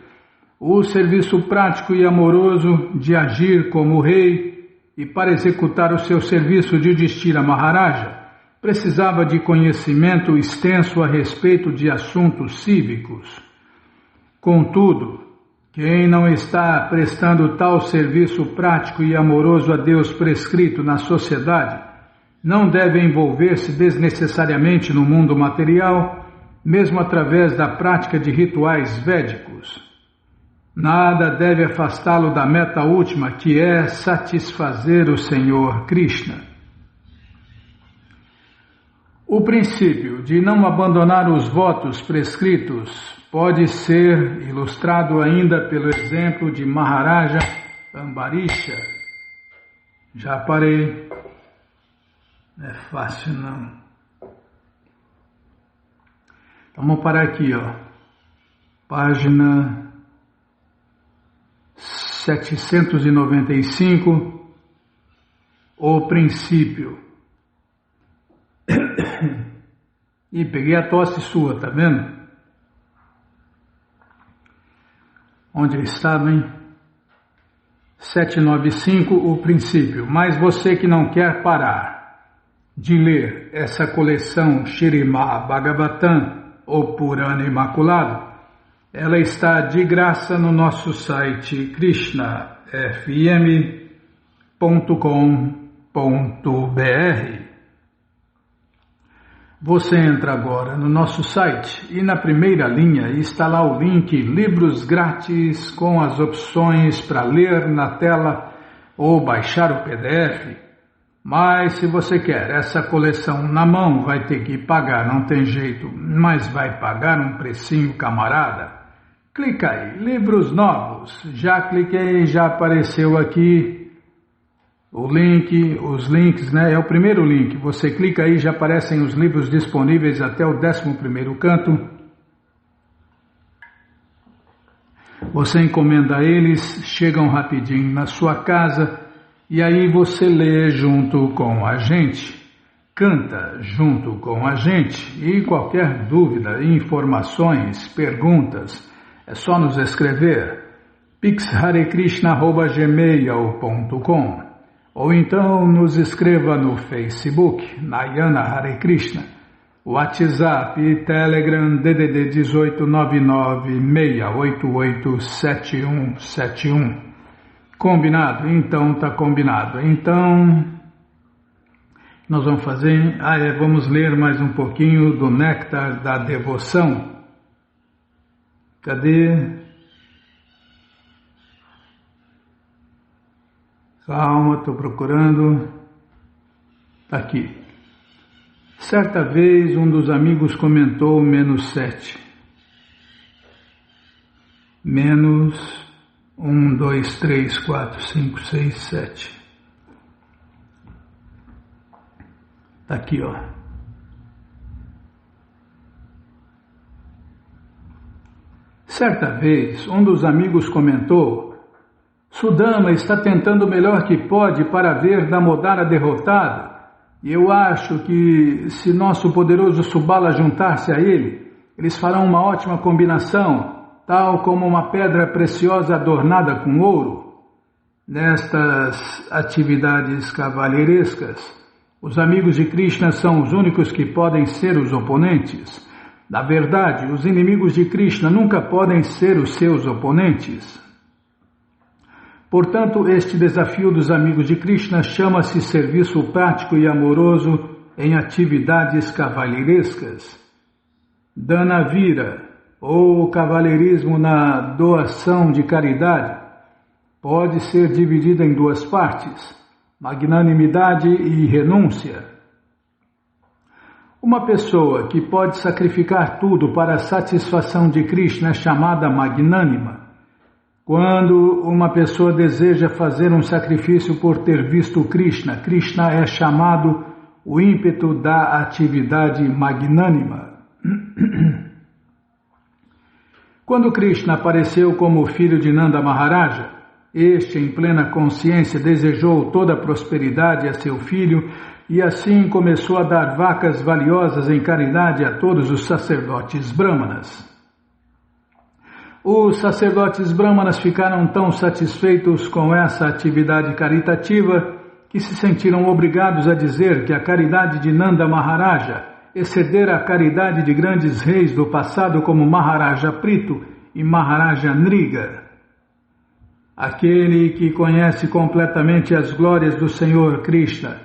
o serviço prático e amoroso de agir como rei, e para executar o seu serviço de Yudhishthira Maharaja, precisava de conhecimento extenso a respeito de assuntos cívicos. Contudo, quem não está prestando tal serviço prático e amoroso a Deus prescrito na sociedade, não deve envolver-se desnecessariamente no mundo material, mesmo através da prática de rituais védicos. Nada deve afastá-lo da meta última, que é satisfazer o Senhor Krishna. O princípio de não abandonar os votos prescritos pode ser ilustrado ainda pelo exemplo de Maharaja Ambarisha. Já parei. Não é fácil, não. Vamos parar aqui, ó. Página 795, o princípio. E peguei a tosse sua, tá vendo? Onde eu estava, hein? 795, o princípio. Mas você que não quer parar de ler essa coleção Śrīmad Bhagavatam, ou Purana Imaculado, ela está de graça no nosso site krishnafm.com.br. Você entra agora no nosso site e na primeira linha está lá o link Livros Grátis com as opções para ler na tela ou baixar o PDF. Mas se você quer essa coleção na mão, vai ter que pagar, não tem jeito, mas vai pagar um precinho, camarada. Clica aí, livros novos, já cliquei, já apareceu aqui o link, os links, né? É o primeiro link, você clica aí, já aparecem os livros disponíveis até o 11º canto. Você encomenda eles, chegam rapidinho na sua casa e aí você lê junto com a gente, canta junto com a gente e qualquer dúvida, informações, perguntas, é só nos escrever pixharekrishna@gmail.com ou então nos escreva no Facebook, Nayana Hare Krishna, WhatsApp e Telegram DDD 1899-688-7171. Combinado? Então tá combinado. Então, nós vamos fazer, vamos ler mais um pouquinho do Néctar da Devoção. Cadê? Calma, estou procurando. Está aqui. Certa vez um dos amigos comentou -7. Menos 1, 2, 3, 4, 5, 6, 7. Está aqui, ó. Certa vez um dos amigos comentou: Sudama está tentando o melhor que pode para ver Damodara derrotado, e eu acho que se nosso poderoso Subala juntar-se a ele, eles farão uma ótima combinação, tal como uma pedra preciosa adornada com ouro. Nestas atividades cavalheirescas, os amigos de Krishna são os únicos que podem ser os oponentes. Na verdade, os inimigos de Krishna nunca podem ser os seus oponentes. Portanto, este desafio dos amigos de Krishna chama-se serviço prático e amoroso em atividades cavalheirescas. Danavira, ou cavalheirismo na doação de caridade, pode ser dividido em duas partes: magnanimidade e renúncia. Uma pessoa que pode sacrificar tudo para a satisfação de Krishna é chamada magnânima. Quando uma pessoa deseja fazer um sacrifício por ter visto Krishna, Krishna é chamado o ímpeto da atividade magnânima. Quando Krishna apareceu como filho de Nanda Maharaja, este, em plena consciência, desejou toda a prosperidade a seu filho e assim começou a dar vacas valiosas em caridade a todos os sacerdotes brahmanas. Os sacerdotes brahmanas ficaram tão satisfeitos com essa atividade caritativa que se sentiram obrigados a dizer que a caridade de Nanda Maharaja excedera a caridade de grandes reis do passado como Maharaja Prito e Maharaja Nriga. Aquele que conhece completamente as glórias do Senhor Krishna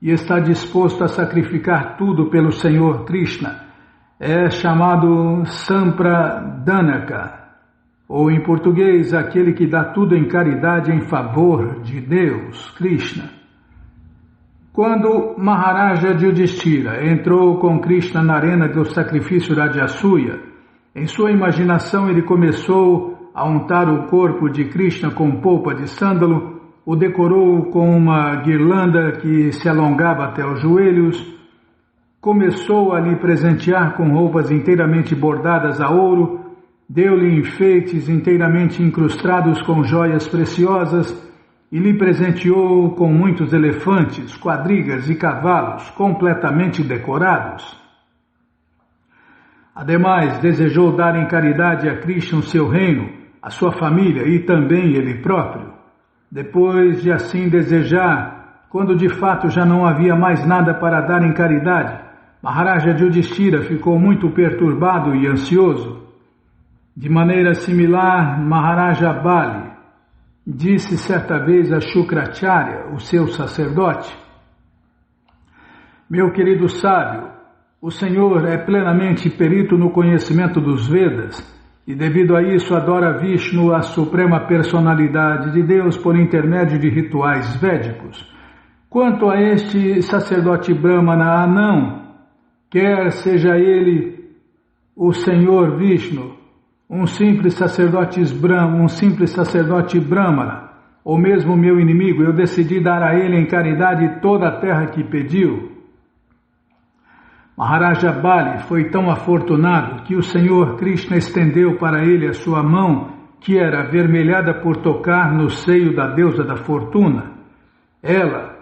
e está disposto a sacrificar tudo pelo Senhor Krishna é chamado Sampradhanaka, ou em português, aquele que dá tudo em caridade em favor de Deus, Krishna. Quando Maharaja Yudhishthira entrou com Krishna na arena do sacrifício Rajasuya, em sua imaginação ele começou a untar o corpo de Krishna com polpa de sândalo, o decorou com uma guirlanda que se alongava até os joelhos, começou a lhe presentear com roupas inteiramente bordadas a ouro, deu-lhe enfeites inteiramente incrustados com joias preciosas e lhe presenteou com muitos elefantes, quadrigas e cavalos completamente decorados. Ademais, desejou dar em caridade a Krishna o seu reino, a sua família e também ele próprio. Depois de assim desejar, quando de fato já não havia mais nada para dar em caridade, Maharaja Yudhishthira ficou muito perturbado e ansioso. De maneira similar, Maharaja Bali disse certa vez a Shukracharya, o seu sacerdote: meu querido sábio, o Senhor é plenamente perito no conhecimento dos Vedas e devido a isso adora Vishnu, a suprema personalidade de Deus, por intermédio de rituais védicos. Quanto a este sacerdote Brahmana anão, quer seja ele o Senhor Vishnu, um simples sacerdote Brahmana, ou mesmo meu inimigo, eu decidi dar a ele em caridade toda a terra que pediu. Maharaja Bali foi tão afortunado que o Senhor Krishna estendeu para ele a sua mão, que era avermelhada por tocar no seio da deusa da fortuna. Ela,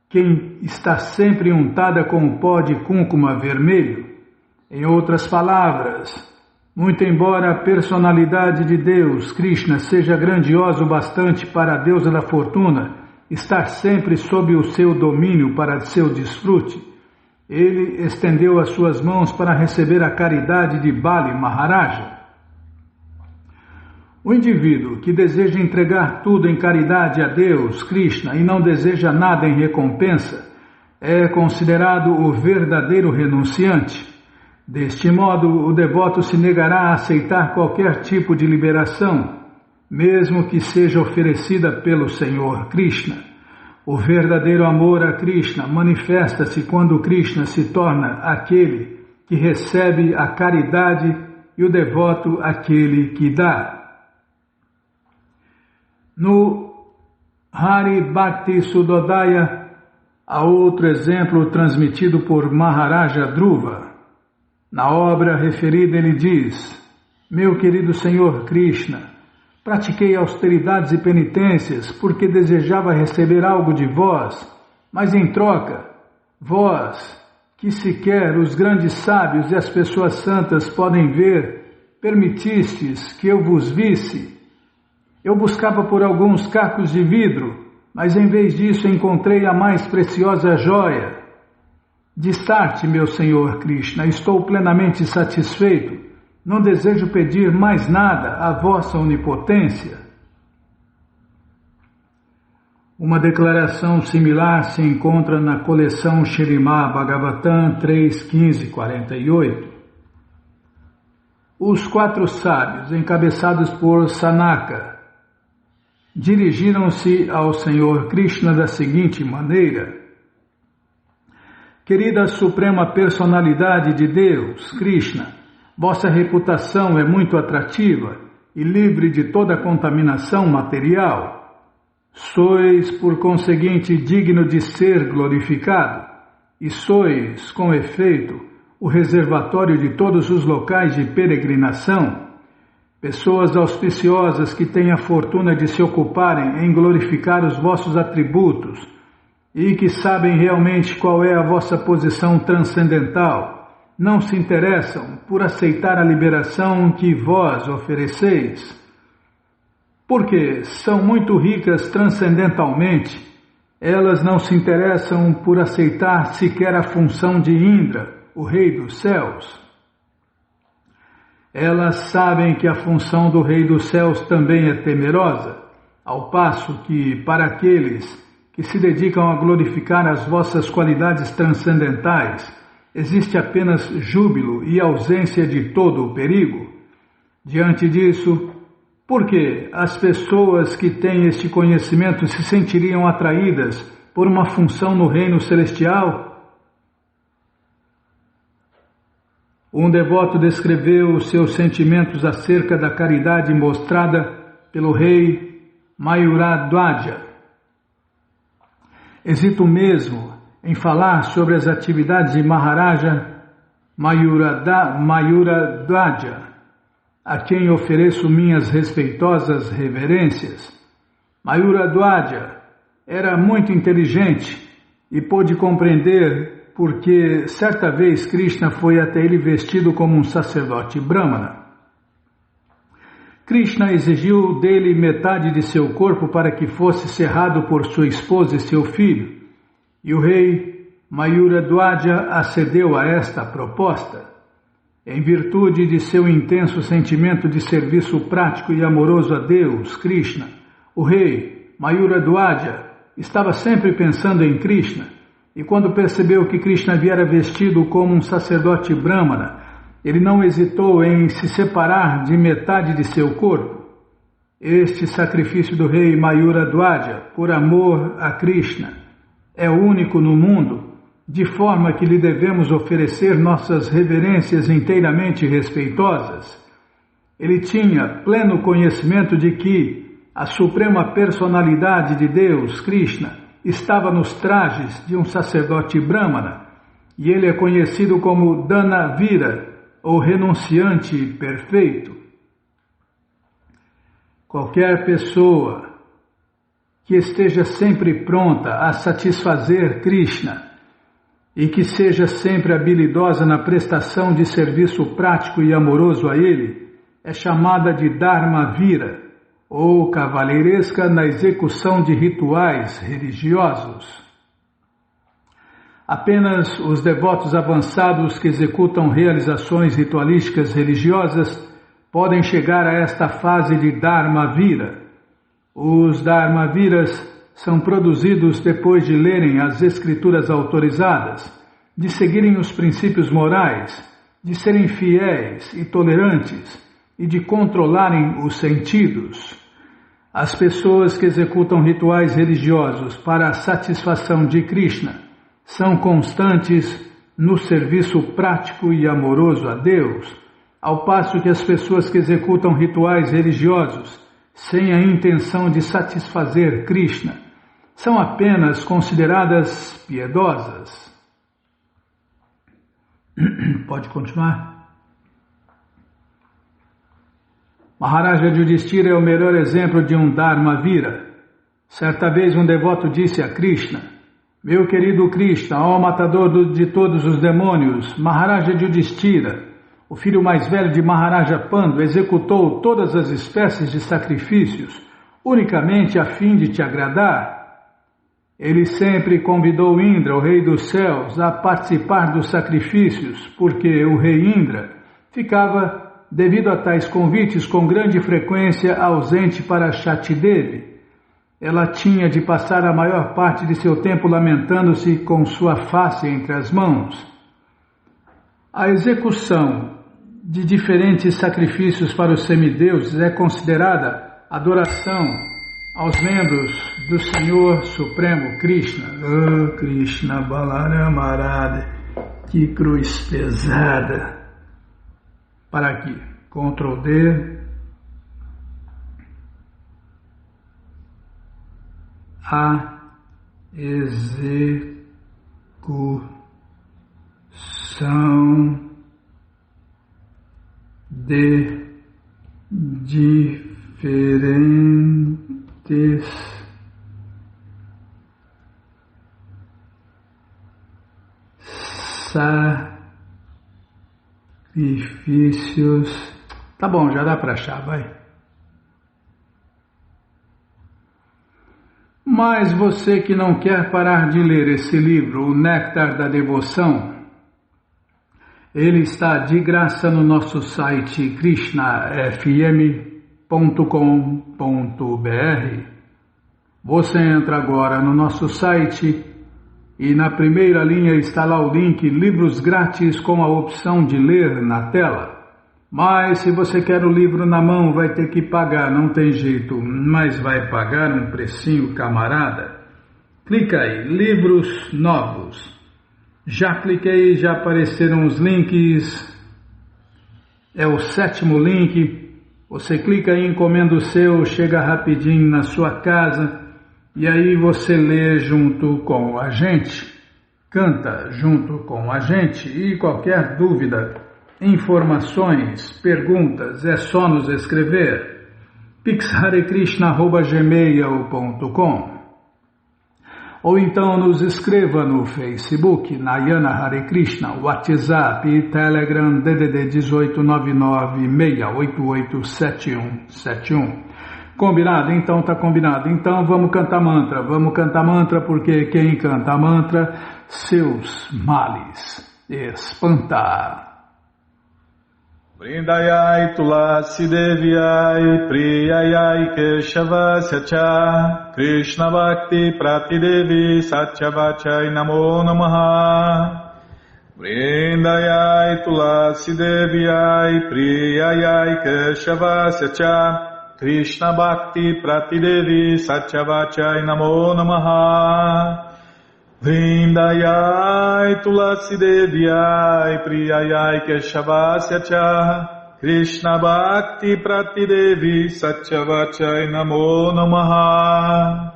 quem está sempre untada com o pó de cúrcuma vermelho. Em outras palavras, muito embora a personalidade de Deus, Krishna, seja grandiosa o bastante para a deusa da fortuna estar sempre sob o seu domínio para seu desfrute, ele estendeu as suas mãos para receber a caridade de Bali Maharaja. O indivíduo que deseja entregar tudo em caridade a Deus, Krishna, e não deseja nada em recompensa, é considerado o verdadeiro renunciante. Deste modo, o devoto se negará a aceitar qualquer tipo de liberação, mesmo que seja oferecida pelo Senhor Krishna. O verdadeiro amor a Krishna manifesta-se quando Krishna se torna aquele que recebe a caridade e o devoto aquele que dá. No Hari Bhakti Sudodaya, há outro exemplo transmitido por Maharaja Dhruva. Na obra referida ele diz: meu querido Senhor Krishna, pratiquei austeridades e penitências porque desejava receber algo de vós, mas em troca, vós, que sequer os grandes sábios e as pessoas santas podem ver, permitistes que eu vos visse. Eu buscava por alguns cacos de vidro, mas em vez disso encontrei a mais preciosa joia. Distarte, meu Senhor Krishna, estou plenamente satisfeito. Não desejo pedir mais nada à vossa onipotência. Uma declaração similar se encontra na coleção Śrīmad Bhagavatam 3.15.48. Os 4 sábios, encabeçados por Sanaka, dirigiram-se ao Senhor Krishna da seguinte maneira: querida Suprema Personalidade de Deus, Krishna, vossa reputação é muito atrativa e livre de toda contaminação material. Sois, por conseguinte, digno de ser glorificado, e sois, com efeito, o reservatório de todos os locais de peregrinação. Pessoas auspiciosas que têm a fortuna de se ocuparem em glorificar os vossos atributos e que sabem realmente qual é a vossa posição transcendental, não se interessam por aceitar a liberação que vós ofereceis, porque são muito ricas transcendentalmente. Elas não se interessam por aceitar sequer a função de Indra, o rei dos céus. Elas sabem que a função do rei dos céus também é temerosa, ao passo que, para aqueles que se dedicam a glorificar as vossas qualidades transcendentais, existe apenas júbilo e ausência de todo o perigo. Diante disso, por que as pessoas que têm este conhecimento se sentiriam atraídas por uma função no reino celestial? Um devoto descreveu os seus sentimentos acerca da caridade mostrada pelo rei Mayuradwaja. Hesito mesmo em falar sobre as atividades de Maharaja Mayuradwaja, a quem ofereço minhas respeitosas reverências. Mayuradwaja era muito inteligente e pôde compreender porque certa vez Krishna foi até ele vestido como um sacerdote brahmana. Krishna exigiu dele metade de seu corpo para que fosse cerrado por sua esposa e seu filho, e o rei Mayuradwaja acedeu a esta proposta. Em virtude de seu intenso sentimento de serviço prático e amoroso a Deus, Krishna, o rei Mayuradwaja estava sempre pensando em Krishna, e quando percebeu que Krishna viera vestido como um sacerdote brahmana, ele não hesitou em se separar de metade de seu corpo. Este sacrifício do rei Mayuradwaja, por amor a Krishna, é único no mundo, de forma que lhe devemos oferecer nossas reverências inteiramente respeitosas. Ele tinha pleno conhecimento de que a suprema personalidade de Deus, Krishna, estava nos trajes de um sacerdote brahmana, e ele é conhecido como Dhanavira, ou renunciante perfeito. Qualquer pessoa que esteja sempre pronta a satisfazer Krishna e que seja sempre habilidosa na prestação de serviço prático e amoroso a ele, é chamada de Dharmavira, ou cavalheiresca na execução de rituais religiosos. Apenas os devotos avançados que executam realizações ritualísticas religiosas podem chegar a esta fase de Dharmavira. Os Dharmaviras são produzidos depois de lerem as escrituras autorizadas, de seguirem os princípios morais, de serem fiéis e tolerantes e de controlarem os sentidos. As pessoas que executam rituais religiosos para a satisfação de Krishna são constantes no serviço prático e amoroso a Deus, ao passo que as pessoas que executam rituais religiosos sem a intenção de satisfazer Krishna são apenas consideradas piedosas. Pode continuar? Maharaja Yudhishthira é o melhor exemplo de um Dharmavira. Certa vez um devoto disse a Krishna: meu querido Krishna, ó matador de todos os demônios, Maharaja Yudhishthira, o filho mais velho de Maharaja Pandu, executou todas as espécies de sacrifícios unicamente a fim de te agradar. Ele sempre convidou Indra, o rei dos céus, a participar dos sacrifícios, porque o rei Indra ficava, devido a tais convites, com grande frequência ausente para Shatidevi. Ela tinha de passar a maior parte de seu tempo lamentando-se com sua face entre as mãos. A execução de diferentes sacrifícios para os semideuses é considerada adoração aos membros do Senhor Supremo Krishna. Oh, Krishna Balaramarada, que cruz pesada. Para aqui, Ctrl D. A execução de diferentes sacrifícios. Tá bom, já dá para achar, vai. Mas você que não quer parar de ler esse livro, O Néctar da Devoção, ele está de graça no nosso site krishnafm.com.br. Você entra agora no nosso site e na primeira linha está lá o link Livros Grátis com a opção de ler na tela. Mas se você quer o livro na mão, vai ter que pagar, não tem jeito, mas vai pagar um precinho, camarada. Clica aí, livros novos. Já cliquei, já apareceram os links. É o 7º link. Você clica aí, encomenda o seu, chega rapidinho na sua casa e aí você lê junto com a gente. canta junto com a gente e qualquer dúvida, informações, perguntas, é só nos escrever pixharekrishna@gmail.com ou então nos escreva no Facebook, Nayana Hare Krishna, WhatsApp e Telegram DDD 1899-688-7171. Combinado? Então tá combinado. Então vamos cantar mantra, porque quem canta mantra, seus males espanta. Vrindayai Tulasi Devyai Priyayai Keshavasya Cha Krishna Bhakti Pratidevi Satyavachai Namo Namaha. Vrindayai Tulasi Devyai Priyayai Keshavasya Cha Krishna Bhakti Pratidevi Satyavachai Namo Namaha. Vrindayai Tulasi Devyai Priyayai Keshavasya Cha Krishna Bhakti Pratidevi Satyavachai Namo Namaha.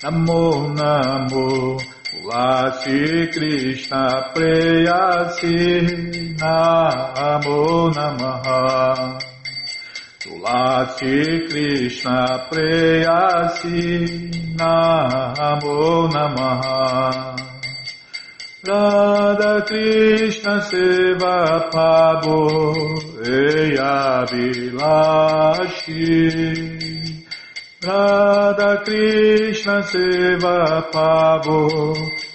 Namo Namo Tulasi Krishna Preyasi Namo Namaha. Tulasi Krishna Preyasi Namo Namaha. Radha Krishna Seva Pabo Eya Vilashi. Radha Krishna Seva Pabo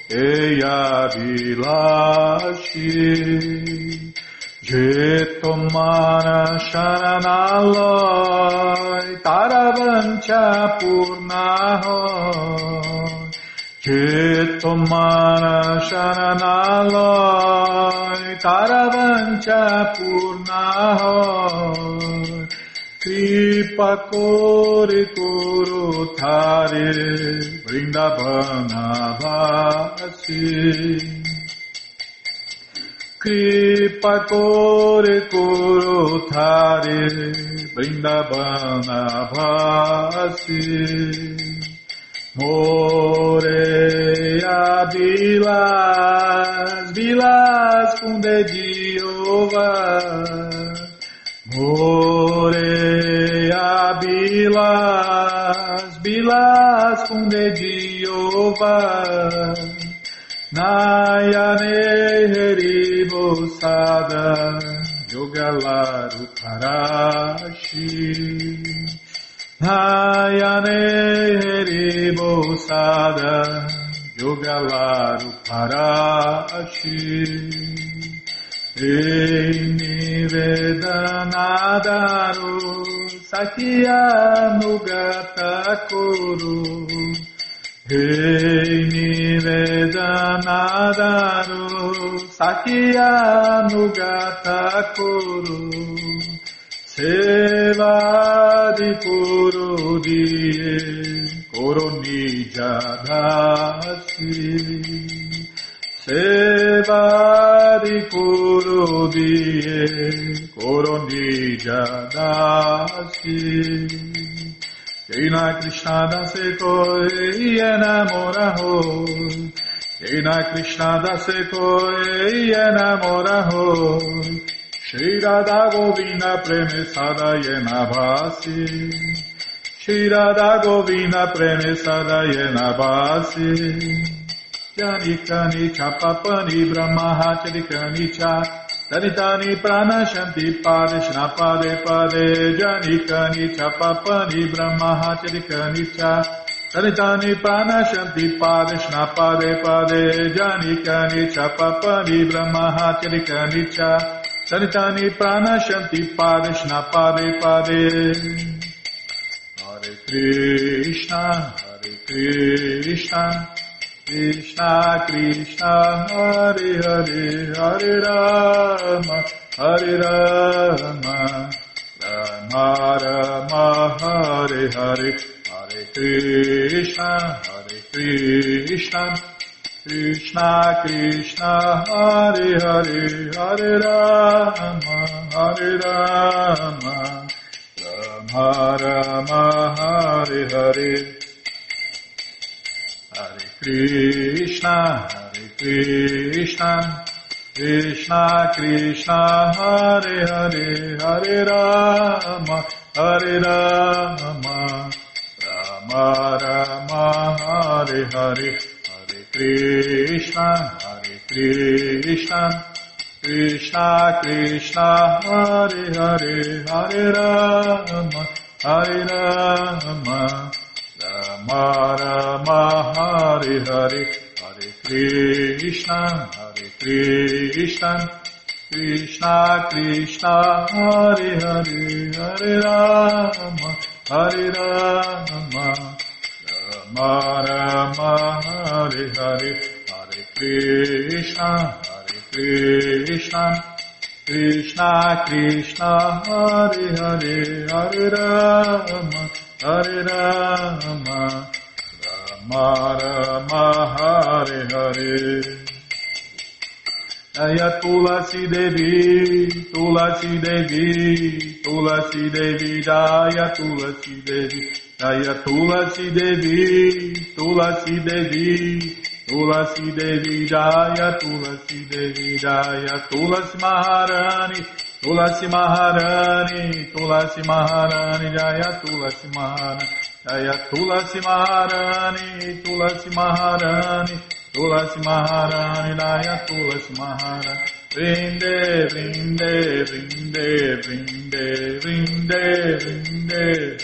Eya Vilashi. Jetomana Sharanalai Taravancha Purnaho. Jetomana Sharanalai Taravancha Purnaho. Kripa Kore Koro Thare Vrindavana Vasi. Kripa Kore Koro Thare Vrindavana Vasi. Moreia Vilas, Vilas com Dediova. Moreia Vilas, Vilas com Dediova. Nayane Heribosada Yogalaru Parashi. Nayane Heribosada Yogalaru Parashi. Ei Vedanadaru Sakya Nugata Kuru. Rei Vedanadaru Sakya Nugata Kuru. Sevadi Kuru Diye Koronija Dasi. Sevadi Kuru Diye Koronija Dasi. Jena Krishna dase koi enamora ho. Jena Krishna dase koi enamora ho. Shri Radha Govinda Premesada Yena Bhasi. Shri Radha Govinda Premesada Yena Bhasi. Janikani Chapapani Brahma Chadikani Cha. Danitani Prana Shanti Padeshna Pade Pade. Janikani Chapapani Brahma Chadikani Cha. Danitani Prana Shanti Padeshna Pade Pade. Janikani Chapapani Brahma Chadikani Cha. Danitani Prana Shanti Padeshna Pade Pade. Hare Krishna, Hare Krishna. Krishna Krishna Hare Hare Hare Rama Hare Rama Rama Rama Hare Hare Hare Krishna Krishna Krishna Hare Hare Hare Rama Rama Rama Hare Hare Hare Krishna, Hare Krishna, Krishna Krishna, Hare Hare, Hare Rama, Hare Rama, Rama Rama, Hare Hare, Hare Krishna, Hare Krishna, Krishna Krishna, Hare Hare, Hare Rama, Hare Rama, Rama Rama, Hare Hare, Hare Krishna, Hare Krishna, Krishna Krishna, Hare Hare, Hare Rama, Hare Rama, Rama Rama, Hare Hare, Hare Krishna, Hare Krishna, Krishna Krishna, Hare Hare, Hare Rama, Hare Rama, Rama Rama, Hare Hare. Jaya Tulasi Devi, Tulasi Devi, Tulasi Devi, Jaya Tulasi Devi, Jaya Tulasi Devi, Tulasi Devi, Tulasi Devi, Jaya Tulasi Devi, Jaya Tulasi Maharani, Tulasi Maharani, Tulasi Maharani, Jaya Tulasi Maharani, Jaya Tulasi Maharani, Tulasi Maharani, Tulasi Maharani, Jaya Tulasi Maharani. Vrinde, vrinde, vrinde, vrinde, vrinde, vrinde.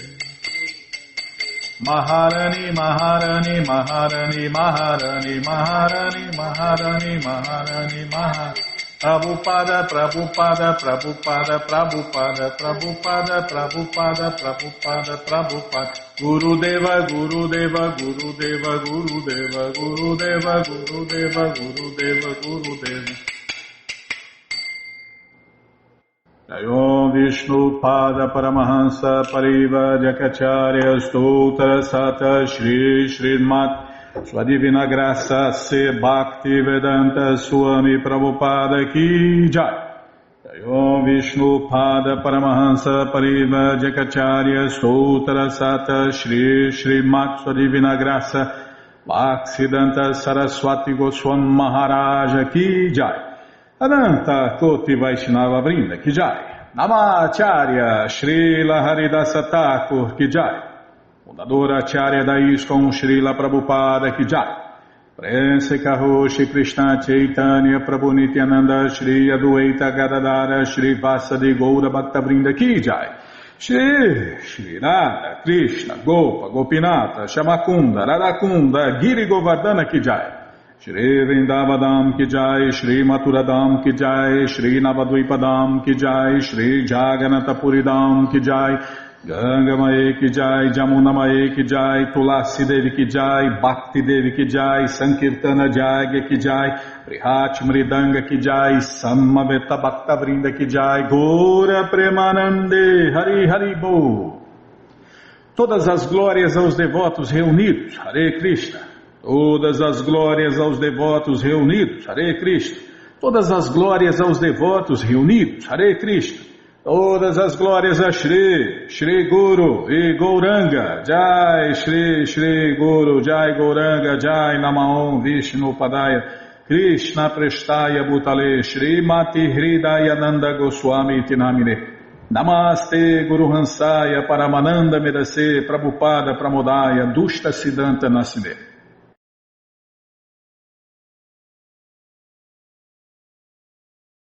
Maharani, Maharani, Maharani, Maharani, Maharani, Maharani, Maharani, Maharani. Prabhupada, Prabhupada, Prabhupada, Prabhupada, Prabhupada, Prabhupada, Prabhupada, Prabhupada. Gurudeva, Gurudeva, Gurudeva, Gurudeva, Gurudeva, Gurudeva, Gurudeva, Gurudeva. Jayom Vishnu Pada Paramahansa Pariva Jakacharya Stoutra Sata Shri Srimat Sua Divina Graça Se Bhakti Vedanta Swami Prabhupada Ki Jai. Jayom Vishnu Pada Paramahansa Pariva Jakacharya Stoutra Sata Shri Srimat Sua Divina Graça Bhaktivedanta Saraswati Goswami Maharaja Ki Jai. Ananta Koti Vaishnava Vrinda Ki Jai. Namacharya Srila Haridasa Thakur Ki Jai. Fundadora Acharya da ISKCON Srila Prabhupada Ki Jai. Prense Karoshi Krishna Chaitanya Prabhu Nityananda Shri Adueita Gadadara Shri Vasadi Goura Bhakta Vrinda Ki Jai. Shri Radha Krishna Gopa Gopinata Shamakunda Radakunda Giri Govardhana Ki Jai. Shri Vrindavadam Ki Jai, Shri Maturadam Ki Jai, Shri Navadvipadam Ki Jai, Shri Jaganatapuridam Ki Jai, Ganga Mae Ki Jai, Jamuna Mae Ki Jai, Tulasi Devi Ki Jai, Bhakti Devi Ki Jai, Sankirtana Jagya Ki Jai, Prihat Mridanga Ki Jai, Samaveta Bhakta Vrinda Ki Jai, Gora Premanande, Hari Hari Bo. Todas as glórias aos devotos reunidos, Hare Krishna. Todas as glórias aos devotos reunidos, Hare Krishna. Todas as glórias aos devotos reunidos, Hare Krishna. Todas as glórias a Shri, Shri Guru e Gauranga, Jai Shri, Shri Guru, Jai Gauranga, Jai Namaon Vishnu Padaya, Krishna Prestaya Bhutale, Shri Mati Hridayananda Goswami Tinamine. Namaste Guru Hansaya Paramananda Medase Prabhupada Pramodaya Dushta Siddhanta Naside.